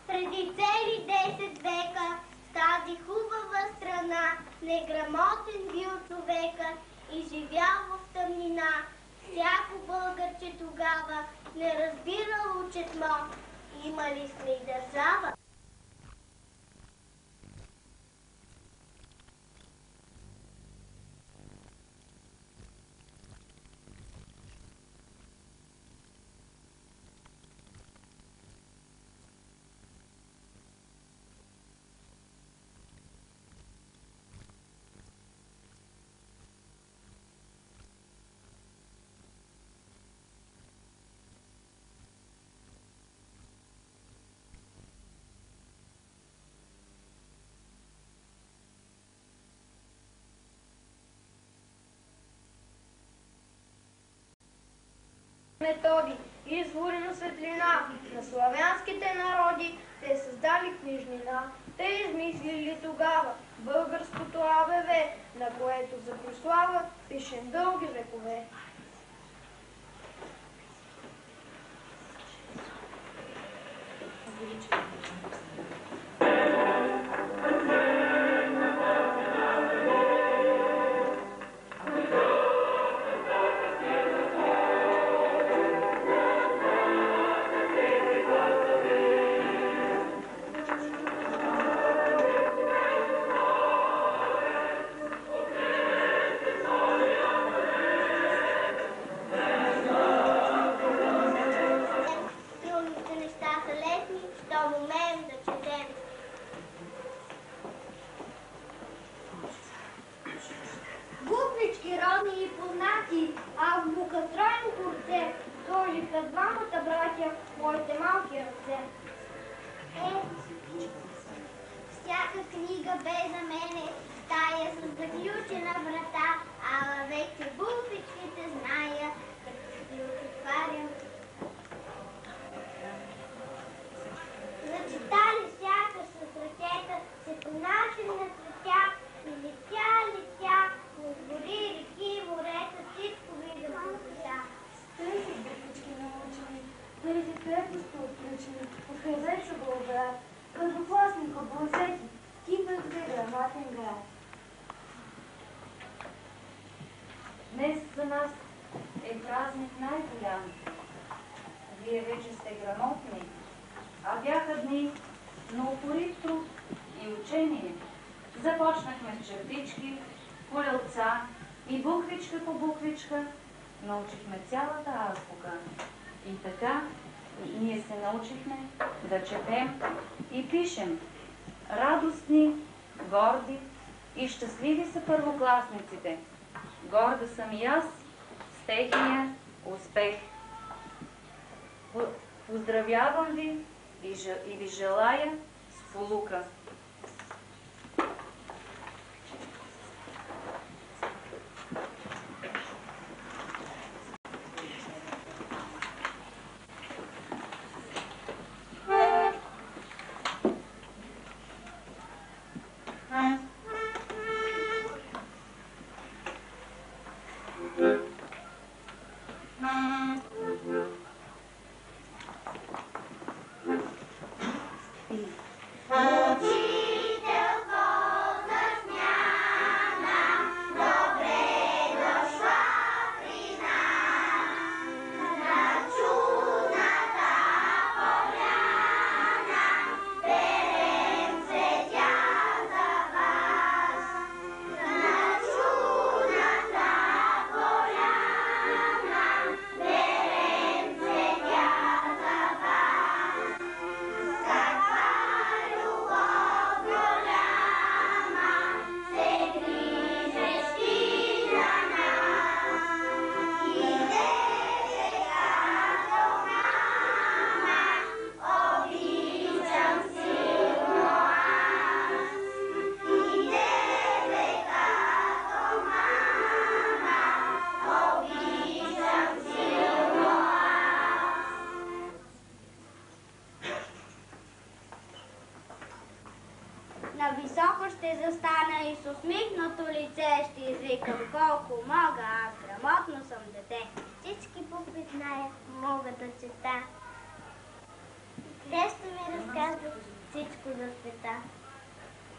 Преди цели 10 века в тази хубава страна неграмотен бил човека и живял в тъмнина. Всяко българче тогава не разбирало четмо. Имали сме и държава. Методи, извори на светлина на славянските народи, те създали книжнина. Те измислили тогава българското АБВ, на което за прослава пишем дълги векове. Всяка книга бе за мене стая с заключена врата, ала вече буквичките зная, като ги отварям. Зачитали сякаш с ръцете се понасим на цветя и летя, но гори, реки, морета, всичко видя по света. Тези буквички научени, тези крепости отключени, откъде шугълград, първокласника Бонсети, ти бъде граматен град. Днес за нас е празник най-голям. Вие вече сте грамотни, а бяха дни на упорит труд и учение. Започнахме с чертички, колелца и буквичка по буквичка научихме цялата азбука. И така ние се научихме да четем и пишем. Радостни, горди и щастливи са първокласниците. Горда съм и аз с техния успех. Поздравявам ви и ви желая сполука. Очи и с усмихнато лице ще извикам колко мога, аз грамотно съм дете. Всички букви зная, мога да чета. Те ще ми разказват всичко за света.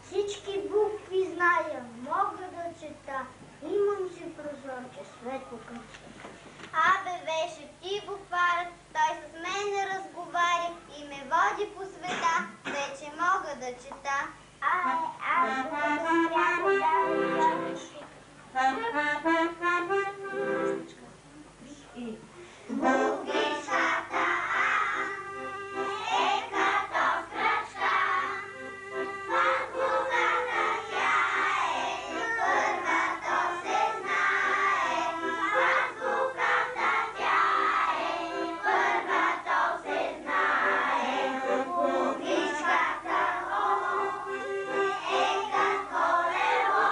Всички букви зная, мога да чета. Имам си прозорче, светло към света. Абе, беше ти букварът, той с мен разговаря и ме води по света, вече мога да чета. Аз буквичката е като крачка, азбуката тя е първа, то се знае. Азбуката тя е първа, то се знае. Буквичката е като колело,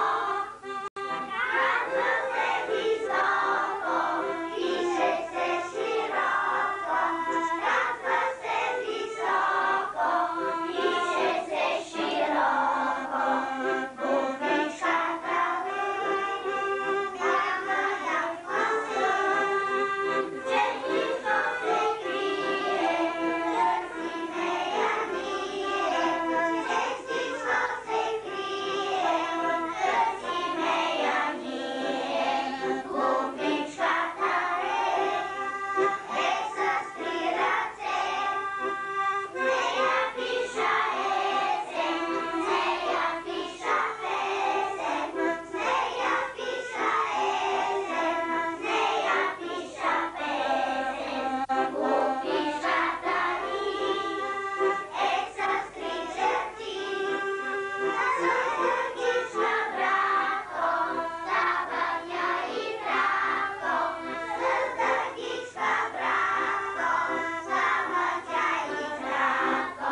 казва се високо, пише се широко. Казва се високо, пише се широко. Буквичката няма да вкуси, честичко се крие, търси нея ние. Честичко се крие, търси нея ние. Буквичката е с три ръце, с нея пиша есен, с нея пиша песен, с нея пиша есен, с нея пиша песен. Буквичката ни е с три черти, с дъгичка, братко, става тя и кратко. С дъгичка, братко, става тя и кратко.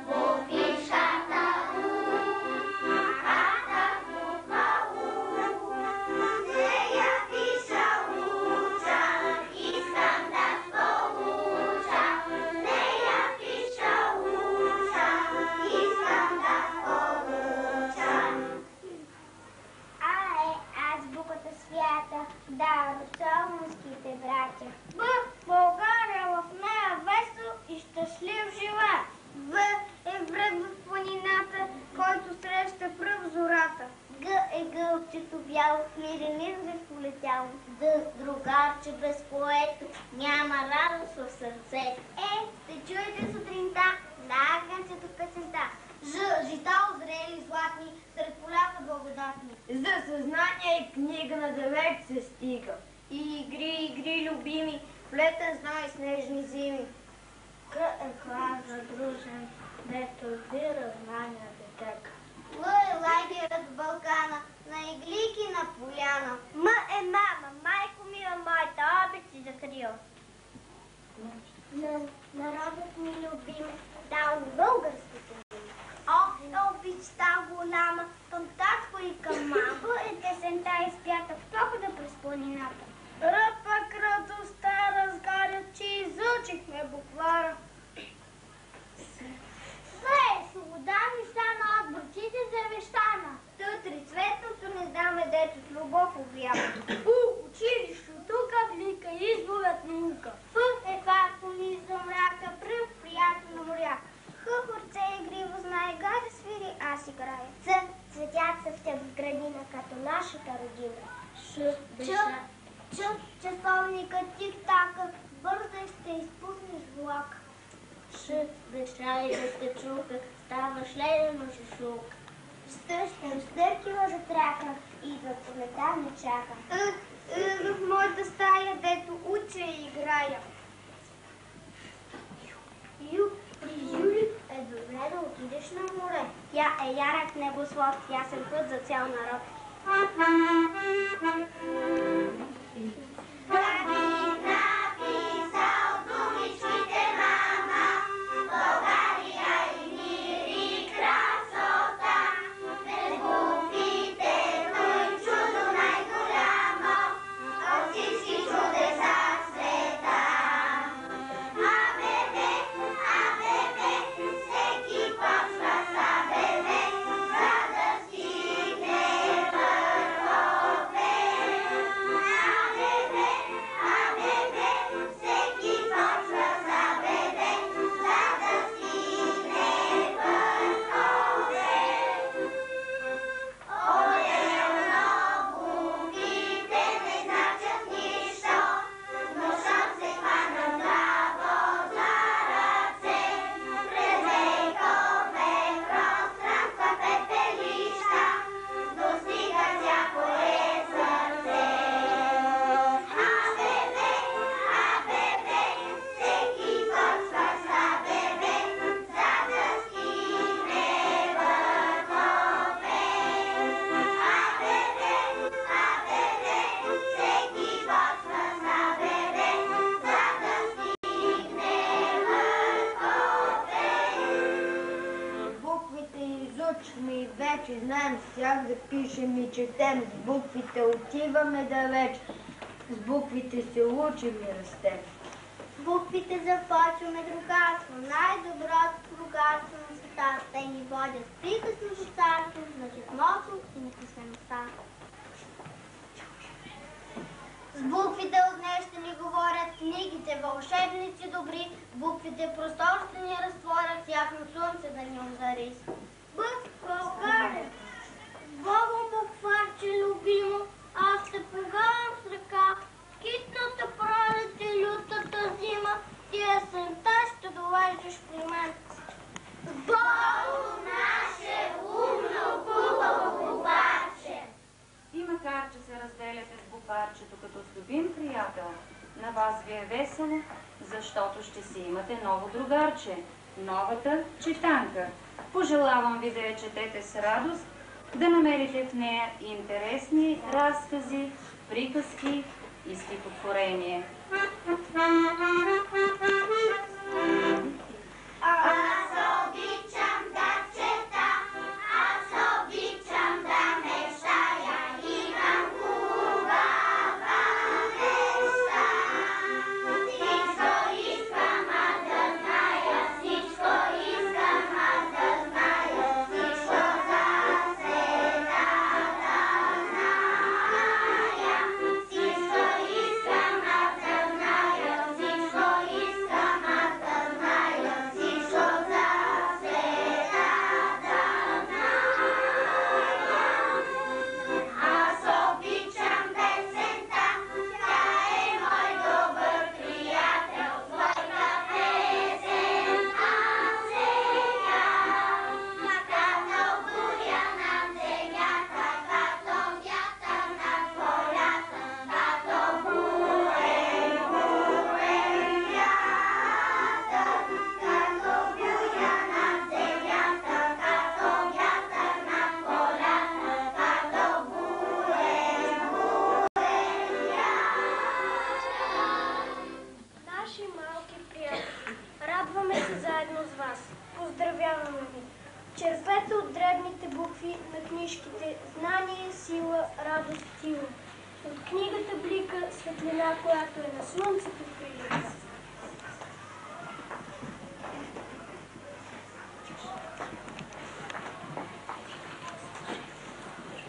Буквичката а так буква с нея пиша уча, искам да сполуча. С нея пиша уча, искам да сполуча. Азбуката свята, да, русалмските братя. Б, България, в нея весел и щастлив живее. В е връх в планината, който среща пръв зората. Г е гълчето бяло, в мирен излив полетяло. Д, другарче, без което няма радост в сърцето. Ще чуете сутринта, нагънцето песента. Ж, жита озрели златни, сред полята благодатни. За съзнание и книга на девет се стига. И игри любими, в летен знай снежни зими. К е клас задружен, дето бира знания детек. Л е лагерът в Балкана, на иглики на поляна. М е мама, майко мила моята, обич си закрила. Народът ми любим, дал българското ми. О, обичта голяма, към татко и към мама. Б е тесента изпята в похода през планината. Р пък радостта разгаря, че изучихме буквара. С е свобода ми стана от борците завещана. Т трицветното не даме, дето с любов обява. У, училището, тук влика изборът наука. Ф е факто ми за мрака, пръв приятел на моряк. Х хорце игриво знае, гаде свири, аз играя. Ц цветят се в теб в градина, като нашата родина. Ч часовникът тик-така, бързо ще изпуснеш влак. Ш дъща и дъщачулка, ставаш ледена жушулка. Щъщем стъркила за трака, идва полета не чака. В моята стая, дето уча и играя. Ю, при Жюли е добре да отидеш на море. Тя е ярък небослов, ясен път за цял народ. Давид написал думичките, мама, България и мир и красота. Без буквите той чудо най-голямо, от всички чудеса в света. АББ, всеки почва с АББ, за да стигне вече знаем с тях да пишем и четем, с буквите отиваме далеч, с буквите се учим и растем. С буквите започваме другарство, най-доброто другарство на света. Те ни водят приказно до царство, значит мото и неписмеността. С буквите от днес ще ни говорят книгите, вълшебници добри, буквите простор ще ни разтворят, ясно слънце да ни озари. Българе, Богом букварче любимо, аз те погавам с ръка, китната пролет и лютата зима, ти есента ще довеждаш при мен. Богу наше умно хубаво букварче! И макар, че се разделяте с букварчето като с любим приятел, на вас ви е весело, защото ще си имате ново другарче, новата четанка. Пожелавам ви да я четете с радост, да намерите в нея интересни разкази, приказки и стихотворение. Аз обичам да чета, аз обичам да мечтая, имам хубава веща. Всичко искам аз да зная, всичко искам аз да зная, всичко за света да зная. Всичко искам аз да зная, всичко искам аз да зная, всичко за света да зная. Аз обичам песента, тя е мой добър приятел, твоята песен аз сега. Като буря над земята, като вятър над полята, като буен вятър, като буря над земята, като вятър над полята, като буен вятър. Наши малки приятели, радваме се заедно с вас. Поздравяваме ви! Черпете от дребните букви на книжките знание, сила, радост, сила. От книгата блика светлина, която е на слънцето прилика.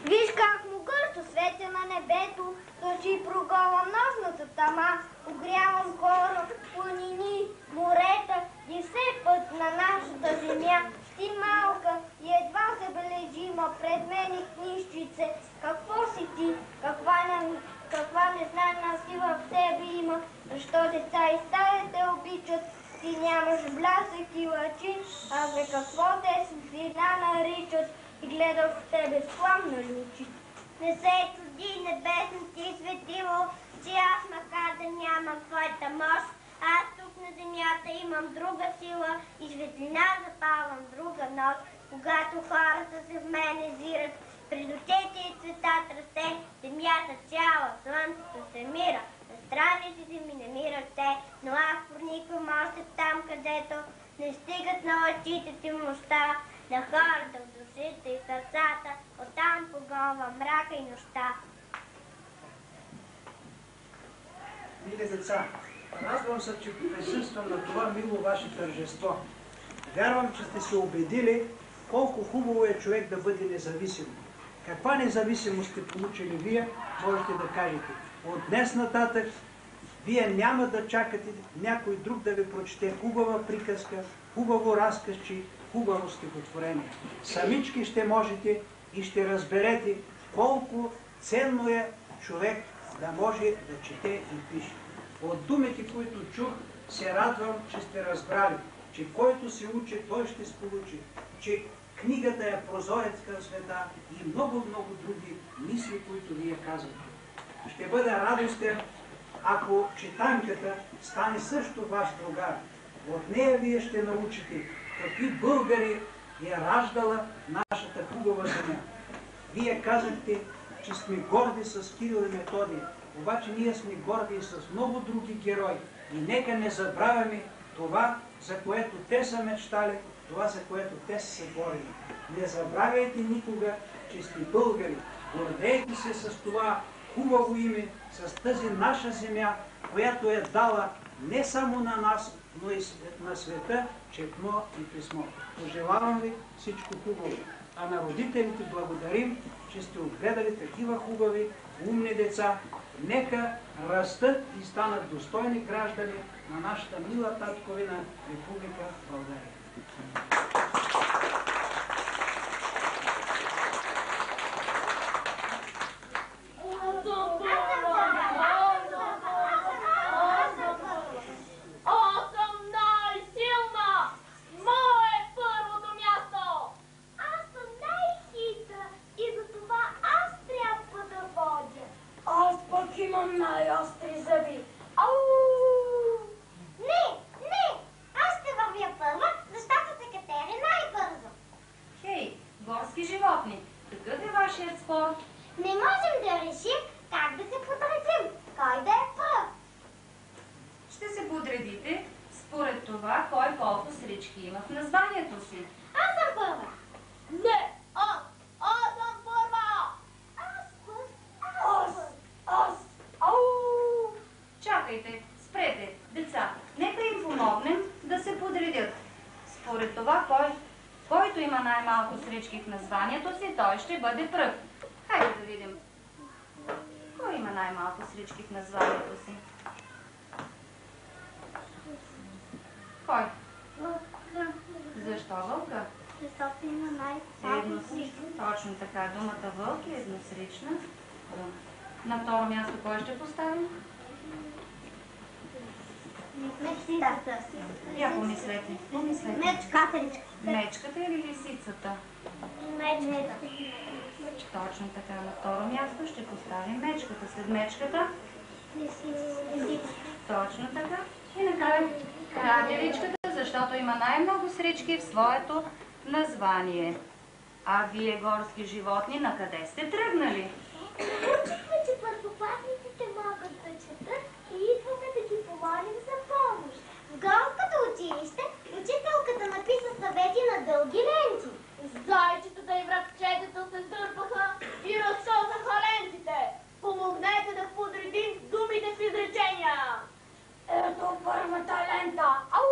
Виж как му гърто светя на небето, сочи прогола нощната тама, огрявам хора, планини, морета и все път на нашата земя. Ти малка и едва забележима пред мен и книжчице, какво си ти, каква незнайна сила в тебе има, защо деца и стая те обичат, ти нямаш блясък и лъчи, а за какво те светлина наричат и гледат в тебе с пламна лючи. Не се чуди, небесно ти светило, че аз макар да нямам твоята мощ, аз тук на земята имам друга сила и светлина запалвам друга нощ. Когато хората се в мене зират, пред очите и цветът расте, земята цяла, слънцето се мира, на страниците ми намират те, но аз прониквам още там, където не стигат на очите ти мощта, на хората в душите и сърцата, оттам погонва мрака и нощта. Мили деца, радвам се, че присъствам на това мило ваше тържество. Вярвам, че сте се убедили колко хубаво е човек да бъде независим. Каква независимост сте получили вие, можете да кажете. От днес нататък вие няма да чакате някой друг да ви прочете хубава приказка, хубаво разказче, хубаво стихотворение. Самички ще можете и ще разберете колко ценно е човек да може да чете и пише. От думите, които чух, се радвам, че сте разбрали, че който се учи, той ще сполучи, че книгата е прозорец към света и много други мисли, които вие казвате. Ще бъда радостен, ако четанката стане също ваш другар. От нея вие ще научите какви българи е раждала нашата хубава земя. Вие казахте, че сме горди с Кирил и Методий, обаче ние сме горди и с много други герои. И нека не забравяме това, за което те са мечтали, това, за което те са се борили. Не забравяйте никога, че сте българи. Гордейте се с това хубаво име, с тази наша земя, която е дала не само на нас, но и на света четмо и писмо. Пожелавам ви всичко хубаво. А на родителите благодарим, че сте отгледали такива хубави, умни деца. Нека растат и станат достойни граждани на нашата мила татковина Република България. Имам най-остри зъби. Ау! Не! Аз ще вървя първа, защото се катери най-бързо. Хей, горски животни, какъв е вашият спор? Не можем да решим как да се подредим. Кой да е пръв? Ще се подредите според това, кой колко срички има в названието си. Аз съм първа. Не! Аз съм първа! Аз! Ау! Чакайте, спрете, деца, нека им помогнем да се подредят. Според това, който има най-малко срички в названието си, той ще бъде пръв. Хайде да видим. Кой има най-малко срички в названието си? Кой? Вълка. Защо вълка? Защото има най-малко срички. Точно така. Думата вълк е едносрична дума. На второ място кой ще поставим? Мечката. Я помислете. Мечката. Мечката или лисицата? Мечката. Точно така. На второ място ще поставим мечката. След мечката? Точно така. И накрая кратеричката, защото има най-много срички в своето название. А вие, горски животни, на къде сте тръгнали? Учихме, че първокласниците могат да четат и идваме да ги помолим за помощ. В горското училище учителката написа съвети на дълги ленти. Зайчетата и врабчетата се дърпаха и разсосаха лентите. Помогнете да подредим думите в изречения. Ето първата лента. Ау!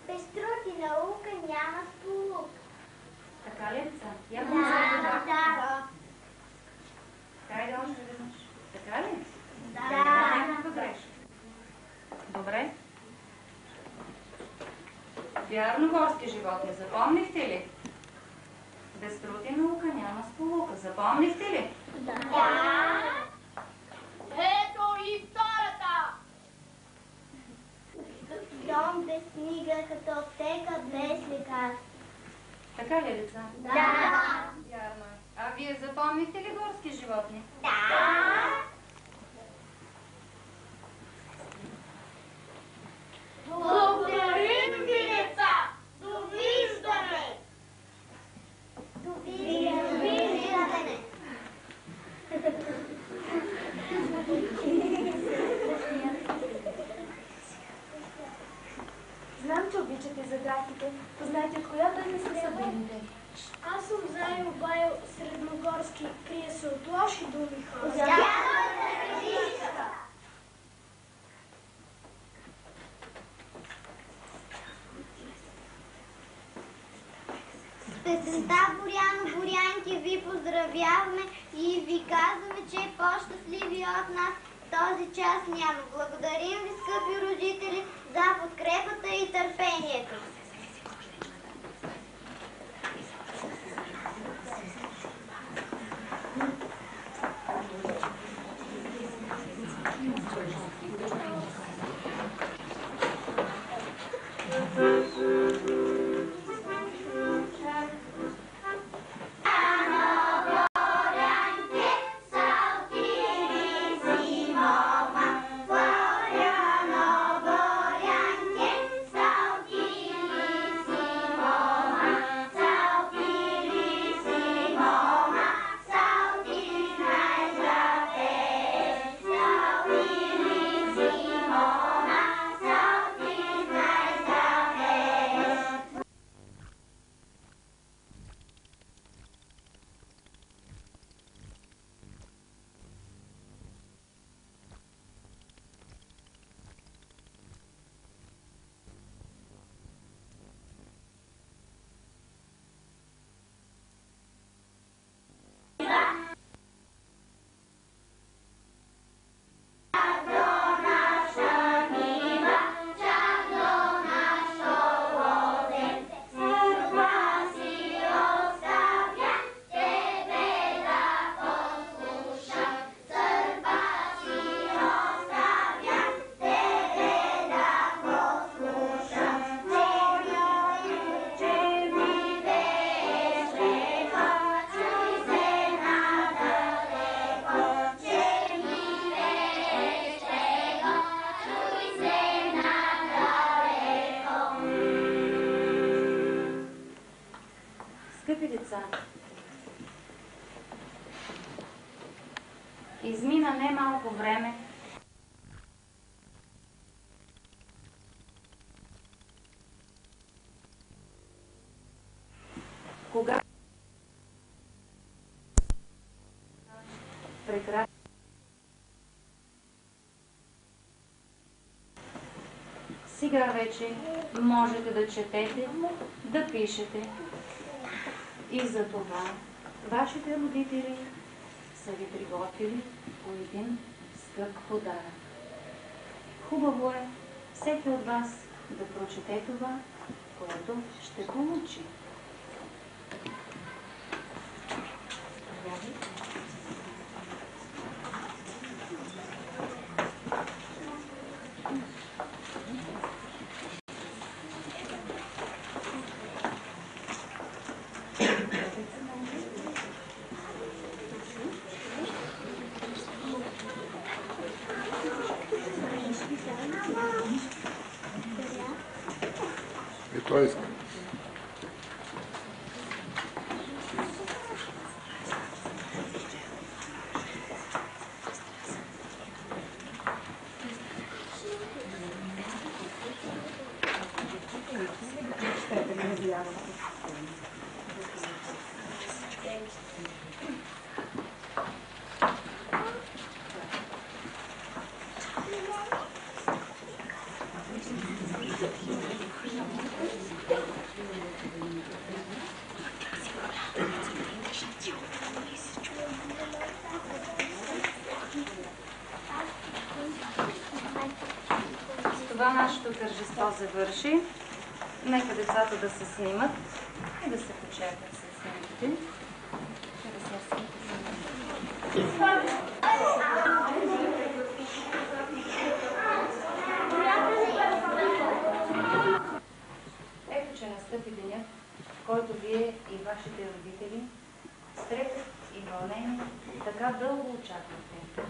Без труд и наука няма сполук. Така ли, деца? Я Да. Хайде още веднъж. Така ли? Да. Някаква грешка. Добре. Вярно, горски животни, запомнихте ли? Без труд и наука няма сполука. Запомнихте ли? Да. Ето и втората. Дом без книга, като аптека без лекарства. Така ли, деца? Да. Вярно е. А вие запомнихте ли горски животни? Да. Благодарим ви, деца. Довиждане. Довиждане. Знам, че обичате загадките. Познайте от коя дума са събудите. Аз съм заел байл средногорски, крие се от лоши думи хора. С песента Боряно-Борянки ви поздравяваме и ви казваме, че по-щастливи от нас този час няма. Благодарим ви, скъпи родители, за подкрепата и търпението. Измина не малко време. Кога прекрасно сега вече можете да четете, да пишете. И за това вашите родители са ви приготвили по един скъп подарък. Хубаво е всеки от вас да прочете това, което ще получи. И той иска. Това нашето тържество завърши. Нека децата да се снимат и да се почакат с снимките. Ето, че настъпи денят, в който вие и вашите родители с трепет и вълнение така дълго очаквате.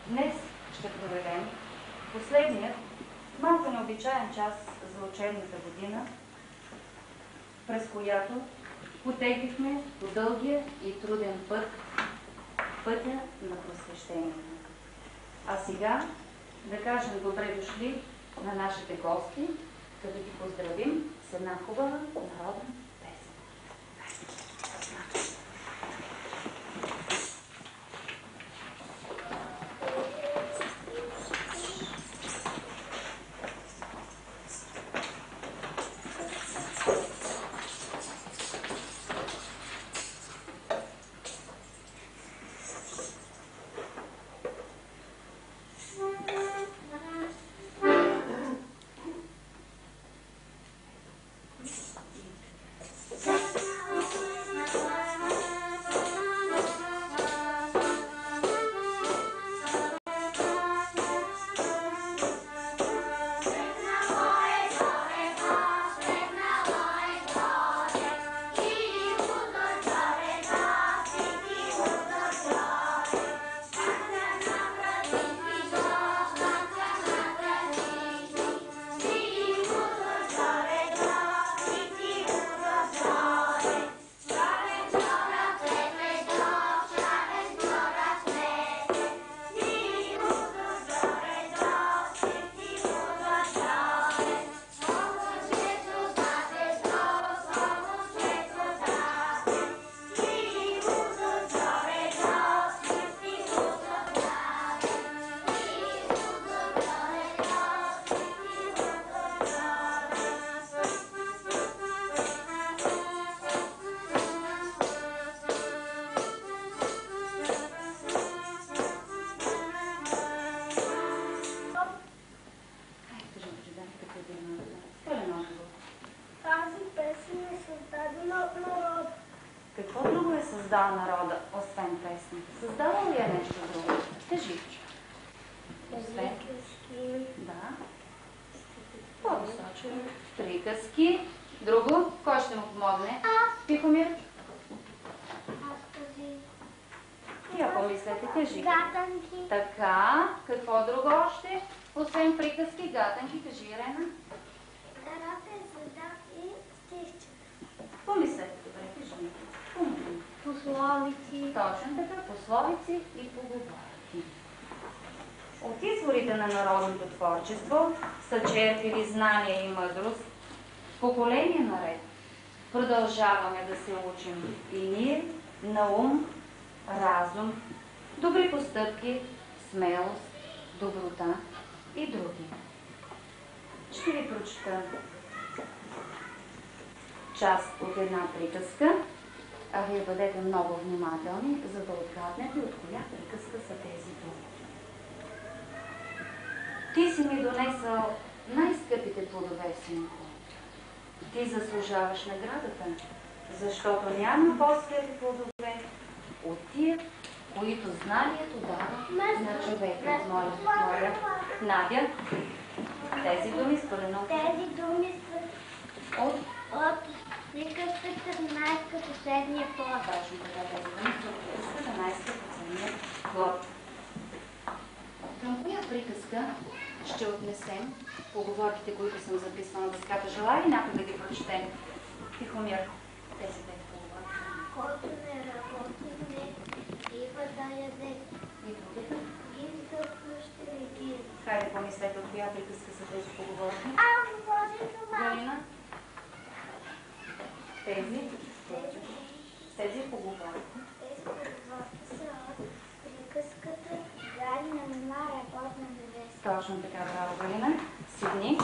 Днес ще проведем последният малко необичаен час за учебната година, през която потеглихме по дългия и труден пътя на просвещението. А сега да кажем добре дошли на нашите гости, като ги поздравим с една хубава народна песен. Какво друго е създал народа, освен песни? Създавал ли е нещо друго? Кажи. Освен? Да. По-височено. Приказки. Друго? Кой ще му помогне? Тихомир? Я помислете, кажи. Гатанки. Така. Какво друго още? Освен приказки, гатанки, кажи, Ирена. Тарата е създал и стихче. Помислете, добре, кажи. Пословици. Точно така, пословици и поговорки. поговорки. От изворите на народното творчество са черпили знания и мъдрост поколения наред. Продължаваме да се учим и ние на ум, разум, добри постъпки, смелост, доброта и други. Ще ви прочета част от една приказка, а вие бъдете много внимателни, за да отгаднете от коя приказка са тези думи. Ти си ми донесъл най-скъпите плодове, синко. Ти заслужаваш наградата, защото няма по-скъпи плодове от тия, които знанието дава на човека. Моля, Надя, тези думи според Тези думи са от приказката най-скъпоценния плод. Точно така, тези думи са от приказката най-скъпоценния плод. Към коя приказка ще отнесем поговорките, които съм записала на дъската? Желая ли някой да ги прочетем? Тихомир, тези две поговорки. Който не работи, не бива да яде. И другите? Гинката ще реагира. Хайде, помислете от коя приказка са тези поговорки. Може това. Галина? Тези поговорки. Тези поговорки са от приказката Галина мама работна невеста. Точно така, браво, Галина. Седни.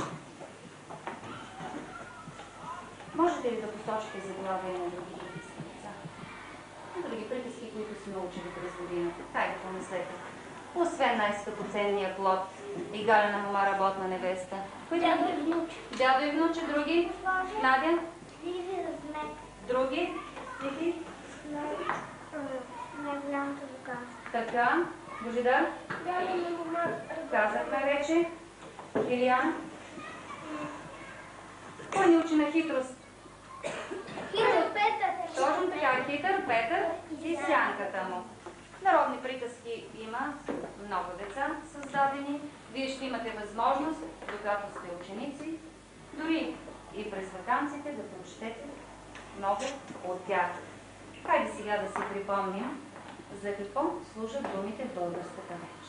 Можете ли да посочите заглавия на други приказки? Други приказки, които сме учили през годината. Хайде, помислете. Освен най-скъпоценния плод и Галина мама работна невеста. Дядо и внуче. Дядо и внуче, други? Надя? Диви размет. Други? Тихи? Най-голямата рука. Така. Божидар? Дядо на мама. Казахме вече. Илиян? Кой ни учи на хитрост? Хитър Петър. Точно така. Хитър, Петър и сянката му. Народни приказки има много деца създадени. Вие ще имате възможност, докато сте ученици, дори и през ваканците да прочетете много от тях. Хайде сега да си припомним за какво служат думите в българската реч.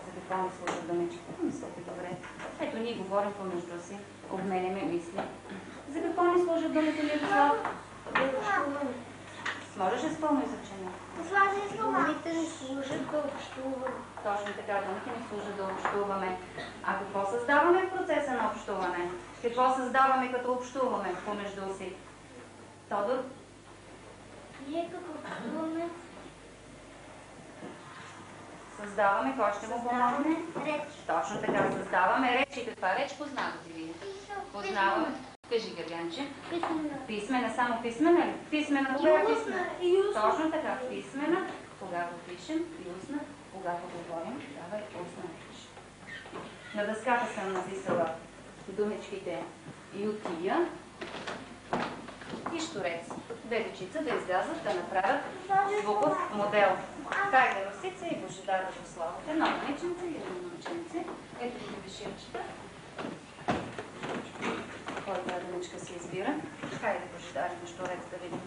За какво ни служат думичките? Мислете добре. Ето ние говорим помежду си, обменяме мисли. За какво ни служат думите, Мирослав? Можеш ли с пълно изречение? Думите ни служат да общуваме. Точно така, думите ни служат да общуваме. А какво създаваме в процеса на общуване? Какво създаваме като общуваме помежду си? Тодор? Ние като общуваме Създаваме, кой ще му помогне? реч. Точно така, създаваме реч. И каква реч познавате вие? Познаваме. Кажи, Гърганче. Писмена. Писмена, само писмена ли? Писмена, кога е писмена? И устна. Точно така, писмена, когато пишем, и устна, когато говорим, тогава е устна реч. На дъската съм написала думичките ютия и щурец. Две дечица да излязат да направят звуков модел. Хайде, Русица и Божидар Радослава. Едно момиченце и едно момиченце. Ето ги виширчета. Кой тази думичка се избира? Хайде, Божидар и щурец да видим.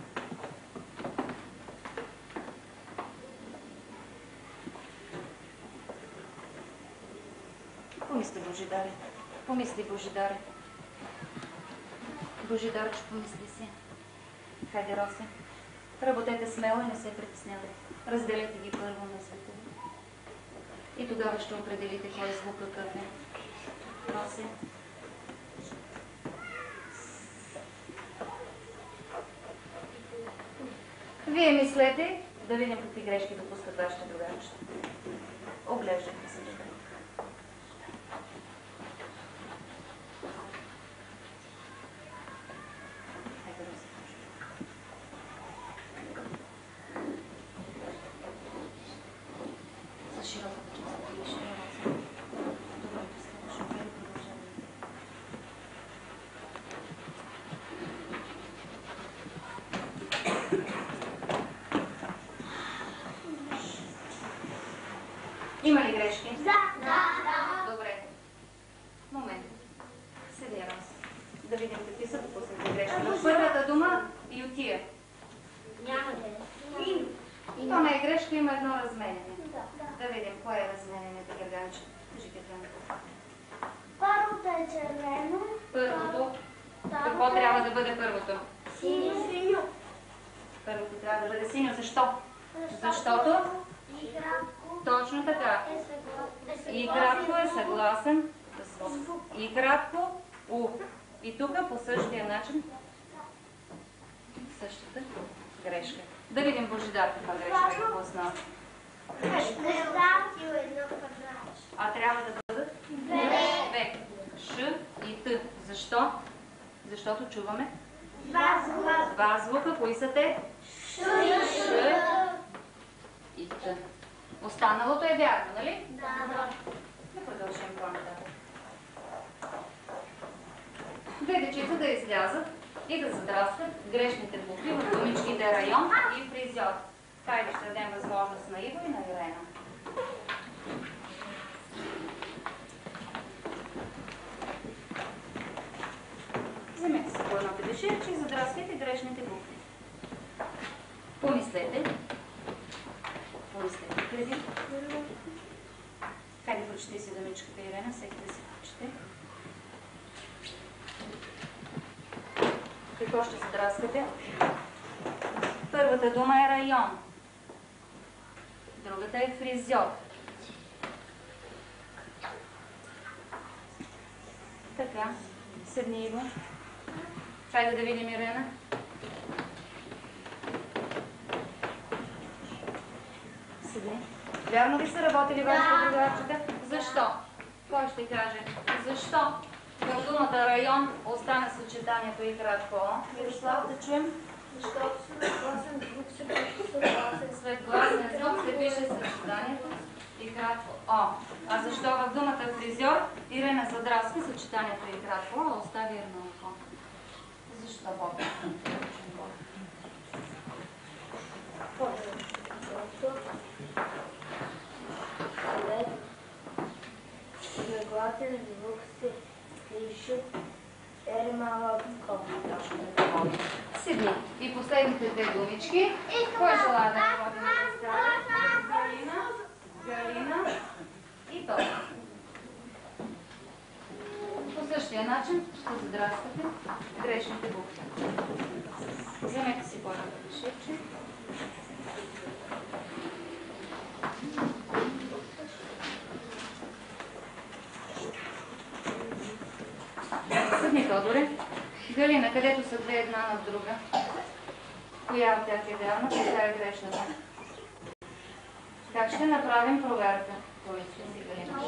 Помисли, Божидаре. Помисли, Божидаре. Божидарче, помисли си. Хайде, Росе. Работете смело и не се притеснявайте. Разделете ги първо на света. И тогава ще определите кой звук какъв е. Росе. Вие мислете да видим какви грешки допускат вашите другарчета. Оглеждайте се. Има ли грешки? Да. Добре. Момент. Седи, Рос. Да видим какви са допуснати грешки. На първата дума ютия. Няма да е. То не е грешка, има едно разменяне. Да видим, кое е размененото гърганче. Кажи, Петренко. Първото е червено. Първото. Какво трябва да бъде първото? Синьо. Първото трябва да бъде синьо. Защо? Защото? И кратко. Точно така. И кратко е съгласен с звук. И кратко У. И тук по същия начин същата грешка. Да видим Божидар каква грешка е допуснал. А трябва да бъдат Б, Ш и Т. Защо? Защото чуваме два звука. Кои са те? Ш и Т. Останалото е вярно, нали? Да. Да продължим по-нататък. Две дечица да излязат и да задраскат грешните букви в думичките район и фризьор. Хайде ще дадем възможност на Иво и на Ирена. Вземете се по едното деширче и задраскайте грешните букви. Помислете. Помислете преди. Хайде прочете си думичката, Ирена, всеки да си прочете. Какво ще задраскате? Първата дума е район. Другата е фризьор. Така, седни Иво. Хайде да видим Ирена. Седни. Вярно ли са работили вашите другарчета? Защо? Кой ще каже? Защо? В думата район остана съчетанието и кратко О. Мирослав, да чуем. Защото след гласен звук се пише съгласен. След гласен звук се пише съчетанието и кратко О. А защо в думата фризьор Ирена задраска съчетанието и кратко О, остави едно око? Защо Бог? След гласен звук се пише Точно така. Седни. И последните две думички. Кой желая да работи на разказа? Галина и Тони. По същия начин ще задраскате грешните букви. Вземете си по-едното дешевче. Съдни, Тодоре. Галина, където са две една над друга? Коя от тях е вярна, коя е грешната? Как ще направим проверка? Помисли си, Галина.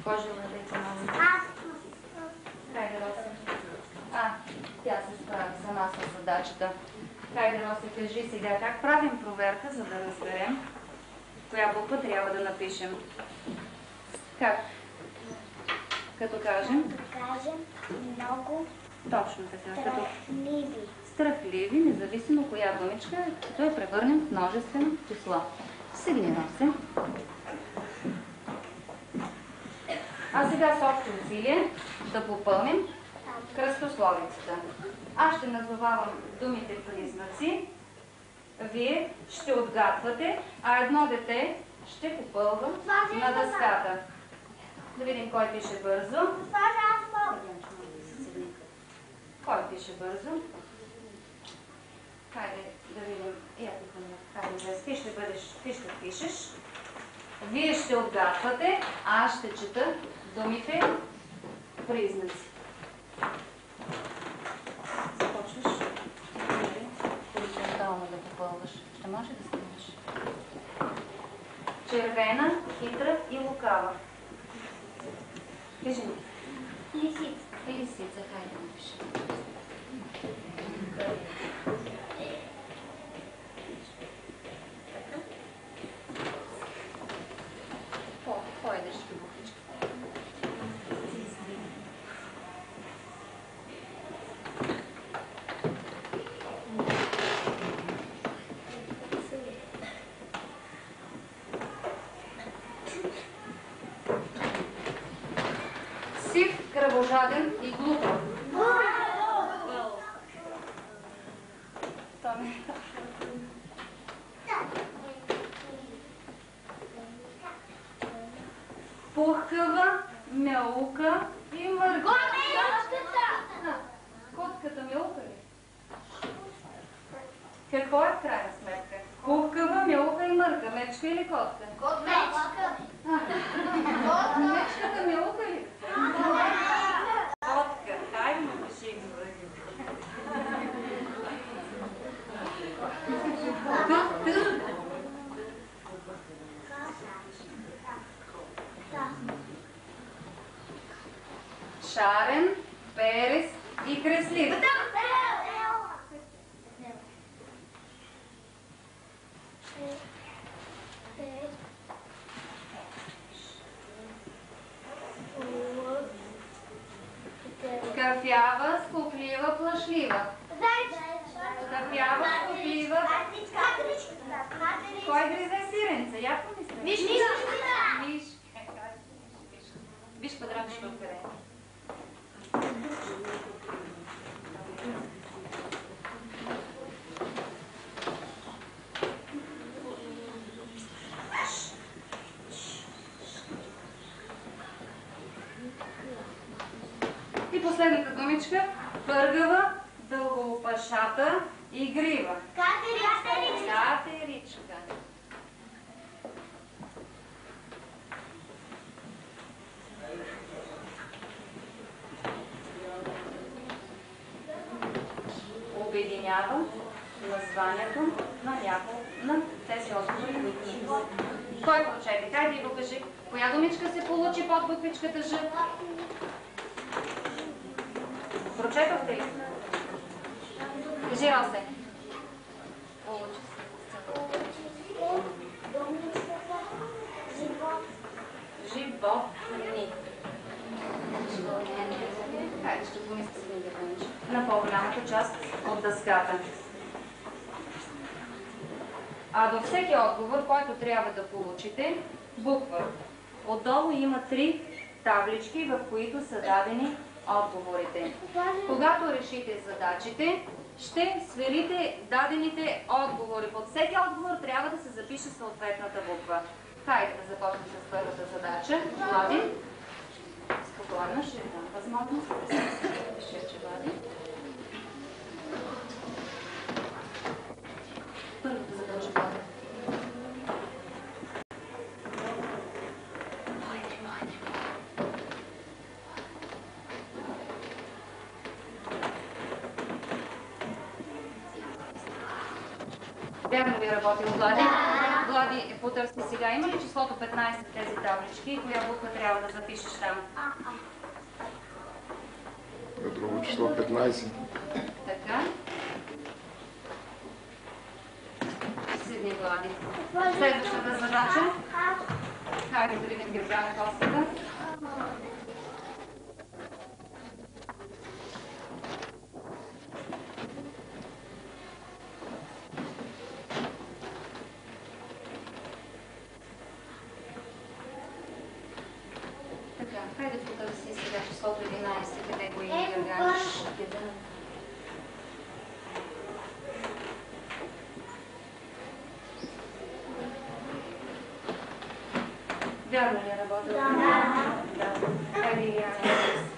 Кой желая да е помогне? Хайде, Роси. Тя се справи сама с задачата. Хайде, Роси, кажи сега как правим проверка, за да разберем коя буква трябва да напишем. Как? Като кажем? Много Точно така. Като страхливи. страхливи, независимо коя думичка, като я превърнем в множествено число. Седни, Роси. А сега с общо усилие да попълним кръстословицата. Аз ще назовавам думите признаци, вие ще отгадвате, а едно дете ще попълва на дъската. Да видим кой пише бързо. Кой пише бързо? Хайде да видим. Хайде, ти ще пишеш. Вие ще отгадвате, а аз ще чета думите признаци. Започваш. Хоризонтално да попълваш. Ще може да станеш. Червена, хитра и лукава. Кажи ми. Лисица. Лисица, хайде да напиши. По-едъчки буквички. Сив, кръвожаден и глупав. Пухкава, мяука и мърка. Котката мяука ли? Какво е в крайна сметка? Пухкава, мяука и мърка. Мечка или котка? Мечка. Мечката мяука ли? Котка. Хайде му пиши го. Шарен, перес и креслив. Кафява, скуплива, плашлива. Кафява, скуплива. Кой гризе сиренце? Я помисля. Виж. Виж квадратчето откъде. И последната думичка. Пъргава, дългоопашата, игрива. Катеричка. Обединява названието на тези отговори, които ще са. Кой прочете? Хайде и го кажи. Коя думичка се получи под буквичката Ж? Прочетохте ли? Кажи, Росе. Получи се. Животни. Хайде, ще помисля с да на по-голямата част от дъската. А до всеки отговор, който трябва да получите, буква. Отдолу има 3 таблички, в които са дадени отговорите. Когато решите задачите, ще сверите дадените отговори. Под всеки отговор трябва да се запише съответната буква. Хайде да започнем с първата задача. Влади. Спокойно, ще дам възможност да се пише, че Влади. Първата задача, Влади. Вярно ви е работил, Влади? Влади, потърси сега. Има ли числото 15 в тези таблички? Коя буква трябва да запишеш там? Друго число 15. Така. Седни, Влади. Следващата задача. Хайде да видим гърба на косата. Хайде потърси сега числото 11, къде го има гърганиш. Вярно ли е работил? Да. Хайде, Илияна,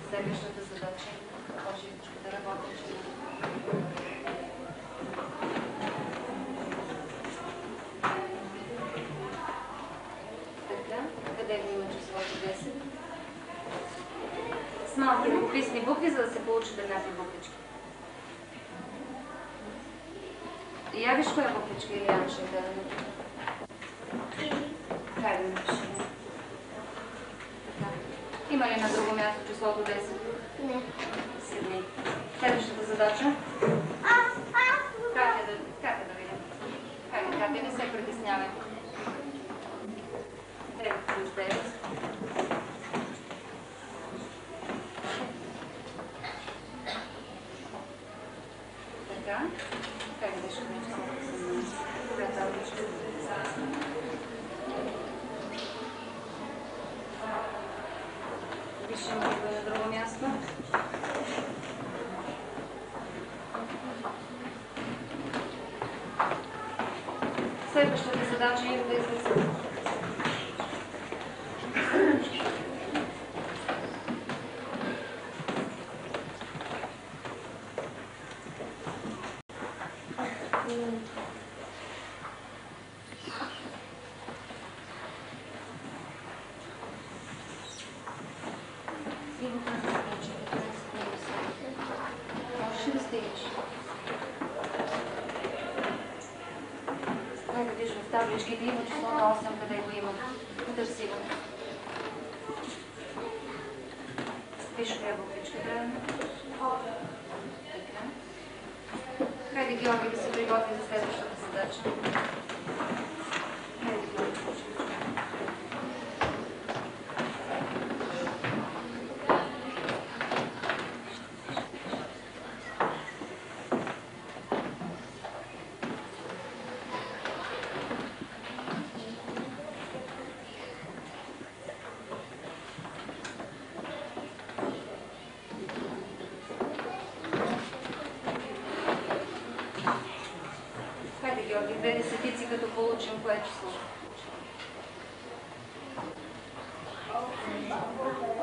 следващата задача. По-живичко да работиш. Така, къде го има числото 10? С малки ръкописни букви, за да се получат еднакви буквички. И я виж коя буквичка Илияна ще е дадена. Хайде напиши. Има ли на друго място числото 10? Не. Седни. Следващата задача. Катя да видим. Хайде, Катя, не се притеснявай. 9 плюс 9. Така. Как беше числото? Коя табличка? Пишем го на друго място. Следващата задача е да излезе. Табличките има число на 8, къде го има. Търси го. Виж коя буквичка трябва. Така. Хайде, Георги, да се приготви за следващата задача. Хайде, Георги. Георги, две десетици, като получим кое число?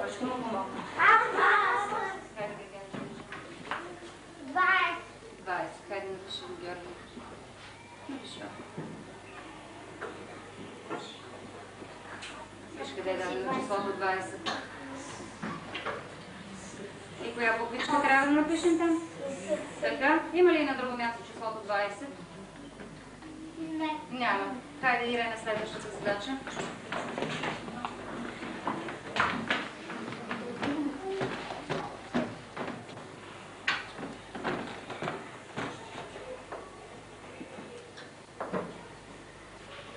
Кой ще му помогна? Хайде да кажем. 20. Хайде напиши го, Георги. Напиши го. Виж къде е дадено числото 20. И коя буквичка трябва да напишем там? Така, има ли на друго място числото 20? Не. Няма. Хайде, Ирена, следващата задача.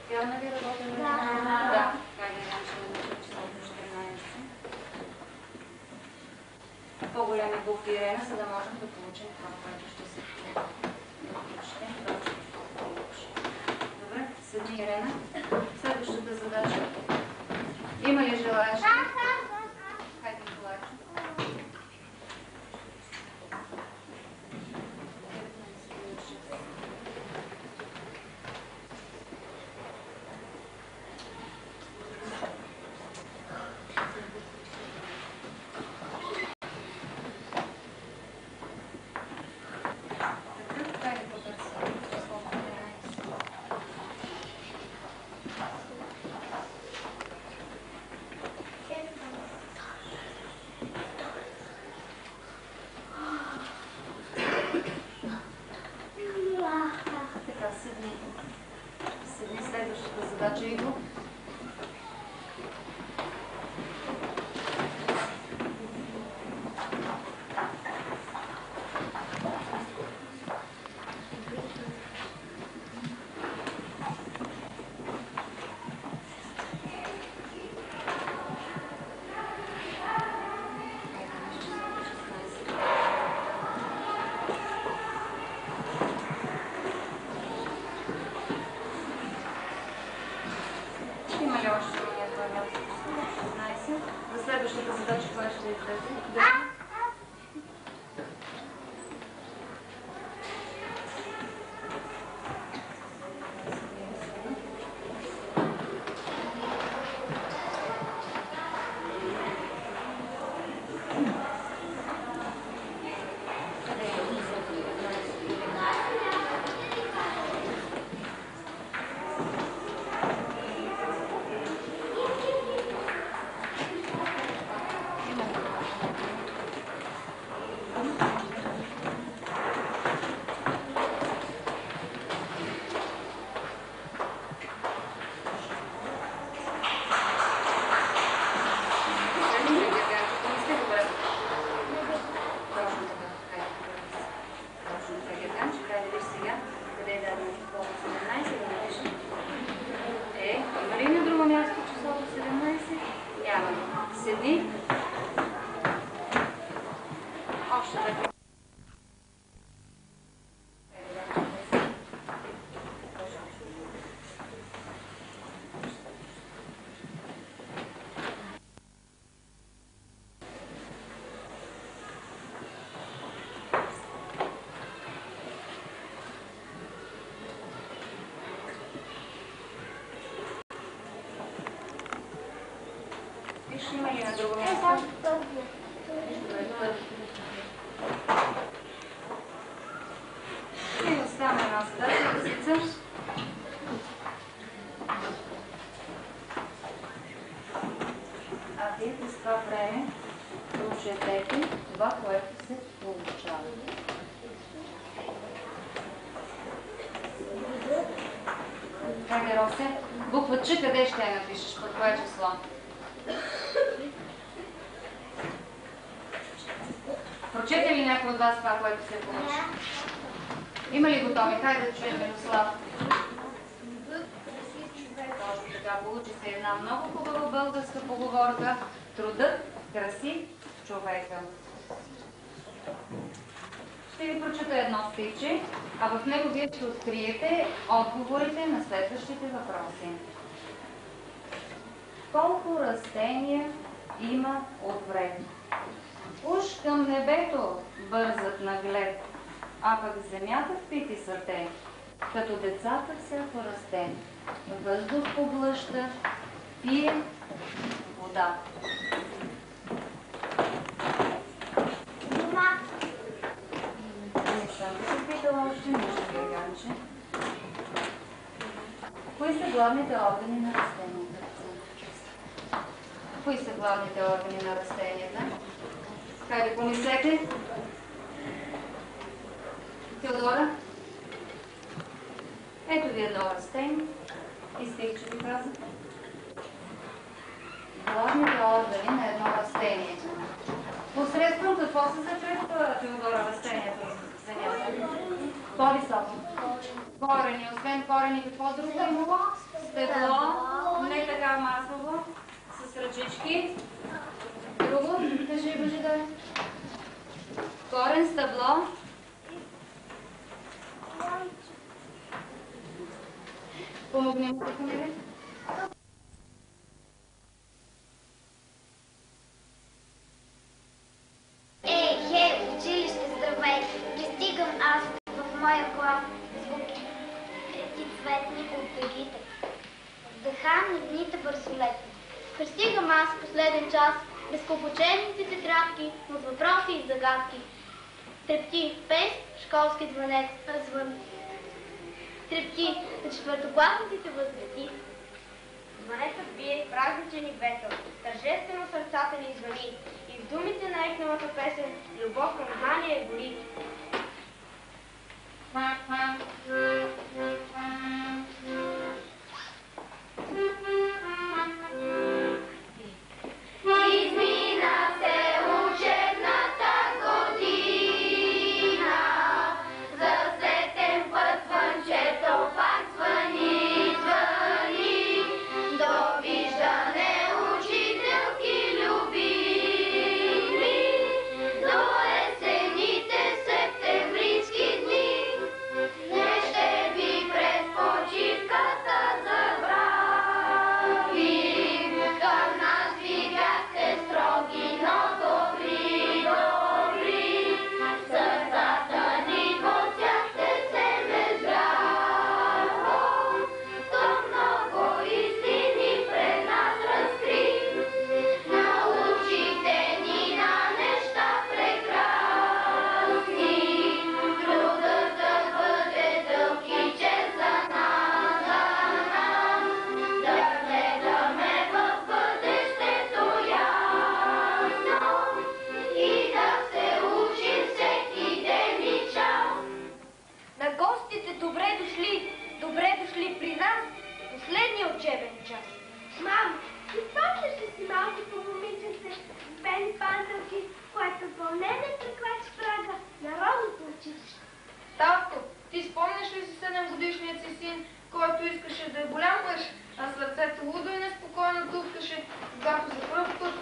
Вярно ли работим? Да. Хайде, Ирена, ще напишем числото 14. По-големи букви, Ирена, за да можем да получим това, което ще се получим. Седни, Ирена. Следващата задача. Има ли желаящи? Хайде, Николайчо. Седни следващата задача, Иго. За следващата задача, това ще излезе. Има ли на друго място? И остана една задача. А вие през това време прочетете това, което се получава. Хайде, Росе, буква Ч къде ще я напишеш? Под кое число? Прочете ли някой от вас това, което се получи? Има ли готови? Хайде да чуем Мирослав. Точно така, получи се една много хубава българска поговорка. Трудът краси човека. Ще ви прочета едно стихче, а в него вие ще откриете отговорите на следващите въпроси. Колко растения има от време? Уж към небето бързат наглед, а пък земята впити са те, като децата всяко расте. Въздух поглъща, пие вода. Не съм се питала още нищо, Геганче. Кои са главните органи на растенията? Кои са главните органи на растенията? Хайде, помислете. Теодора? Ето ви едно растение. И стихче ви каза. Главните органи на едно растение. Посредством какво се закрепва, Теодора, растението в земята? По-високо. Корени. Освен корени, какво друго има? Стебло. Не така масово. С ръчички. Друго? Кажи, Божидар. Корен, стъбло. Помогни му, Тихомире. Училище, здравей! Пристигам аз в моя клас, звуки и цветни от дъгите. Вдъхам и дните бързолетни. Пристигам аз последен час, безкопочените тетрадки, но с въпроси и загадки. Трепти пест, школски звънец, звън. Трепти на четвъртокласниците възгледи. Звънецът бие празничен и весел, тържествено сърцата ни звъни и в думите на екневата песен любов към знание гори. Измина се учебната година, за сетен път звънчето пак звъни, звъни. Довиждане, учителки любими, до есените септемврийски дни. Не ще ви през почивката забравим, към нас ви бяхте строги, но добри, добри. Сърцата ни посяхте се безбрахо, то много истини пред нас разкри. Научихте ни на неща прекрасни, трудът да бъде дълг и чест за нас, да гледаме в бъдещето ясно и да се учим всеки ден и час. На гостите добре дошли при нас последния учебен час. Мамо, ти спомняш ли си малкото момиченце с бели панталки, което вълнение прекрачи прага на родното училище? Татко, ти спомняш ли си 7-годишният си син, който искаше да е голям мъж, а сърцето лудо и неспокойно дупкаше, когато за пръв път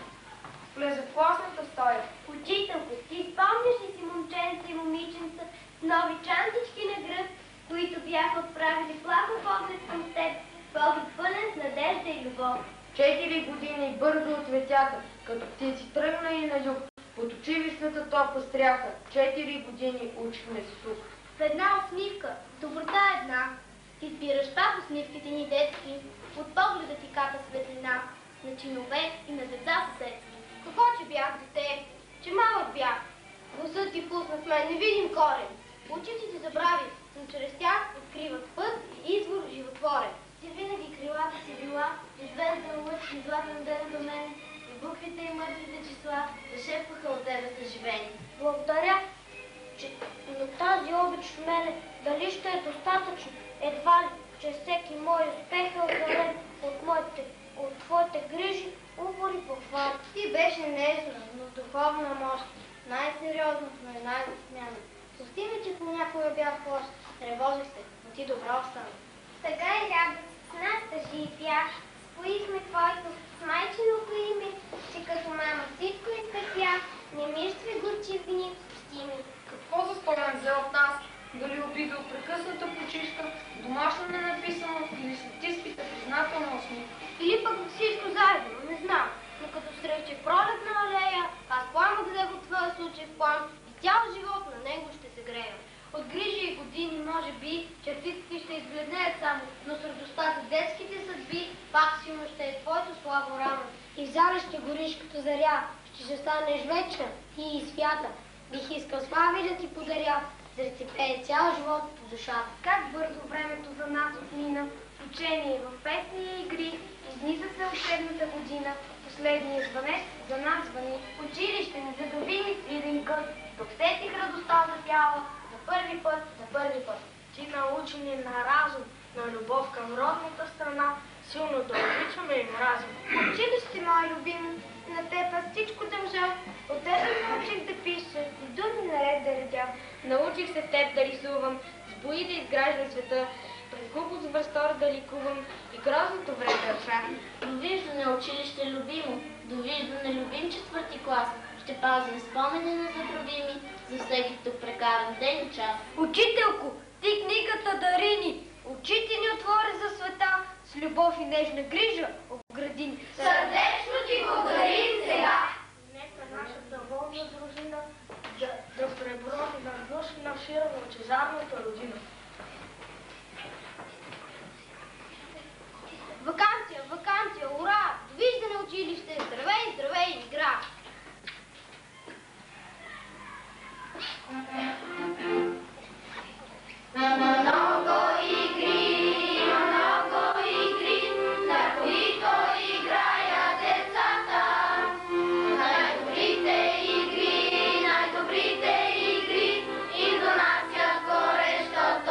влезе в класната стая? Учителко, ти спомняш ли си момченца и момиченца с нови чантички на гръб, които бяха отправили плахо поглед към теб, поглед пълен с надежда и любов? 4 години бързо ответяха, като птици тръгнали на юг, под училищната топла стряха. 4 години учихме се тук. В една усмивка, доброта е една. Ти спираш пак усмивките ни детски, от погледа ти капа светлина. на чинове и на деца съседски. Какво, че бях дете? Че малък бях. Гласът ти пусна в мен невидим корен. Очите ти забрави, но чрез тях откриват път и извор животворен. Ти винаги крилата си била, и звезден лъч и златен ден за мен, и буквите и мъдрите числа зашепваха от тебе съживени. Благодаря, но тази обич в мене дали ще е достатъчно? Едва ли, че всеки мой успех е озарен от твоите грижи, упори похвали. Ти беше нежна, но с духовна мощ, най-сериозна, но и най-засмяна. Прости ме, че понякога бях лош, тревожих се, но ти добра остана. Сега и радост с нас тъжи и пях. Споихме твоето с майчиното име, че като мама всичко изтърпя, не мирстви горчивини, пусти ми. Какво за спомен взе от нас? Дали обида от прекъсната почивка, домашно ненаписано или след изпита признателна усмивка? Или пък всичко заедно, не знам. Но като срещи пролетна алея, аз поемах да го твоя случай в план и цял живот на него ще се грея. От грижи и години, може би, чертите ти ще избледнеят само, но с радостта за детските съдби, пак силно ще е твоето слабо рамо. И в залеща горишката заря, ще станеш вечна и свята. Бих искал слави да ти подаря, да ти пее цял живот по душата. Как бързо времето за нас отмина, в учение, в песни и игри, изниза се учебната година, последния звънец за нас звъни. Училище не задоби ми свиден кът, досетих радостта запяла, за първи път. Ти научи ни на разум, на любов към родната страна, силно да обичаме и мразим. Училище, мой любим, на теб аз всичко дължа. От теб научих да пиша и думи наред да редя. Научих се в теб да рисувам, с бои да изграждам света, през глупост в възторг да ликувам и грозното време да ръша. Довиждане училище любимо, довиждане любим четвърти клас. Ще пазим спомени незабравими за всеки тук прекаран ден и час. Учителко, ти книгата дари ни, очите ни отвори за света, с любов и нежна грижа огради ни. Сърдечно ти благодарим сега! Нека нашата волна дружина да преброди на души на шира на лъчезарната родина. Вакансия, ура! Довиждане училище, здравей, игра! Много игри, на които играят децата. Най-добрите игри, и донасят горещото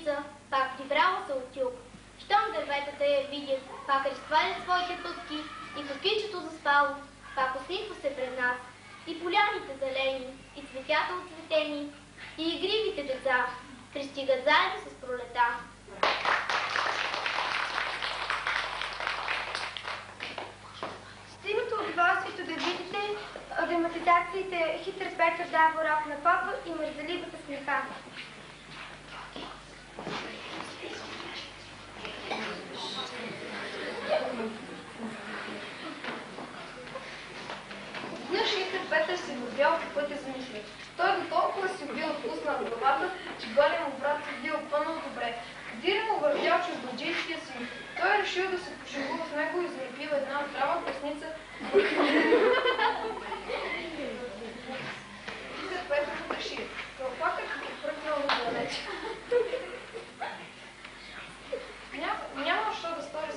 птица, пак прибрала се от юг. Щом дърветата я видят, пак разтварят своите пътки и кокичето заспало, пак усмихва се пред нас. И поляните зелени, и цветята отцветени, и игривите деца пристигат заедно с пролета. Ще имате удоволствието да видите драматизациите Хитър Петър дава урок на попа и мързеливата сниха. Днес Хитър Петър се вървял по пътя за мисли. Той до толкова си бил отпуснал главата, че голия му брат се бил пънал добре. Дирен му вървял чужбаджийския син. Той решил да се пошегува с него и залепил една здрава плесница. Хитър Петър реши. Кълпакът му пръкнал на далече. Няма що да стори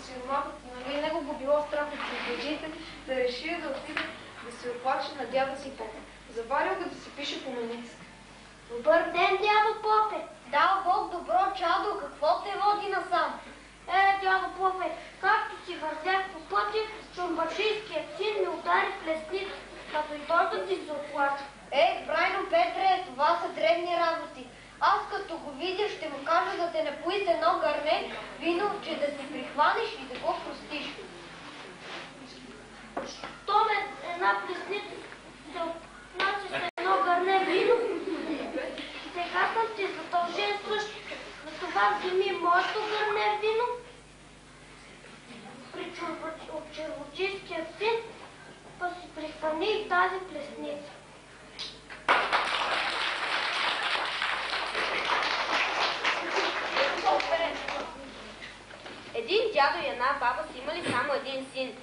сиромахът, нали него го било страх от чужбаджиите, да реши да отиде да се оплаче на дяда си попа. Заварил го да се пише по меница. Добър ден, дядо Попе! Дал Бог добро чадо, какво те води насам? Дядо Попе, както си вързях по пътя, чумбашийският син ми удари плесница, като и той да си се оплаче. Брайно Петре, това са древни работи. Аз като го видя, ще му кажа да те напои с едно гърне вино, че да си прихванеш и да го простиш. Щом една плесница се отнася с едно гърне вино, сега съм ти задължен също. За това вземи моето гърне вино при червочийския син, па си прихвани и тази плесница. Един дядо и една баба са имали само един син.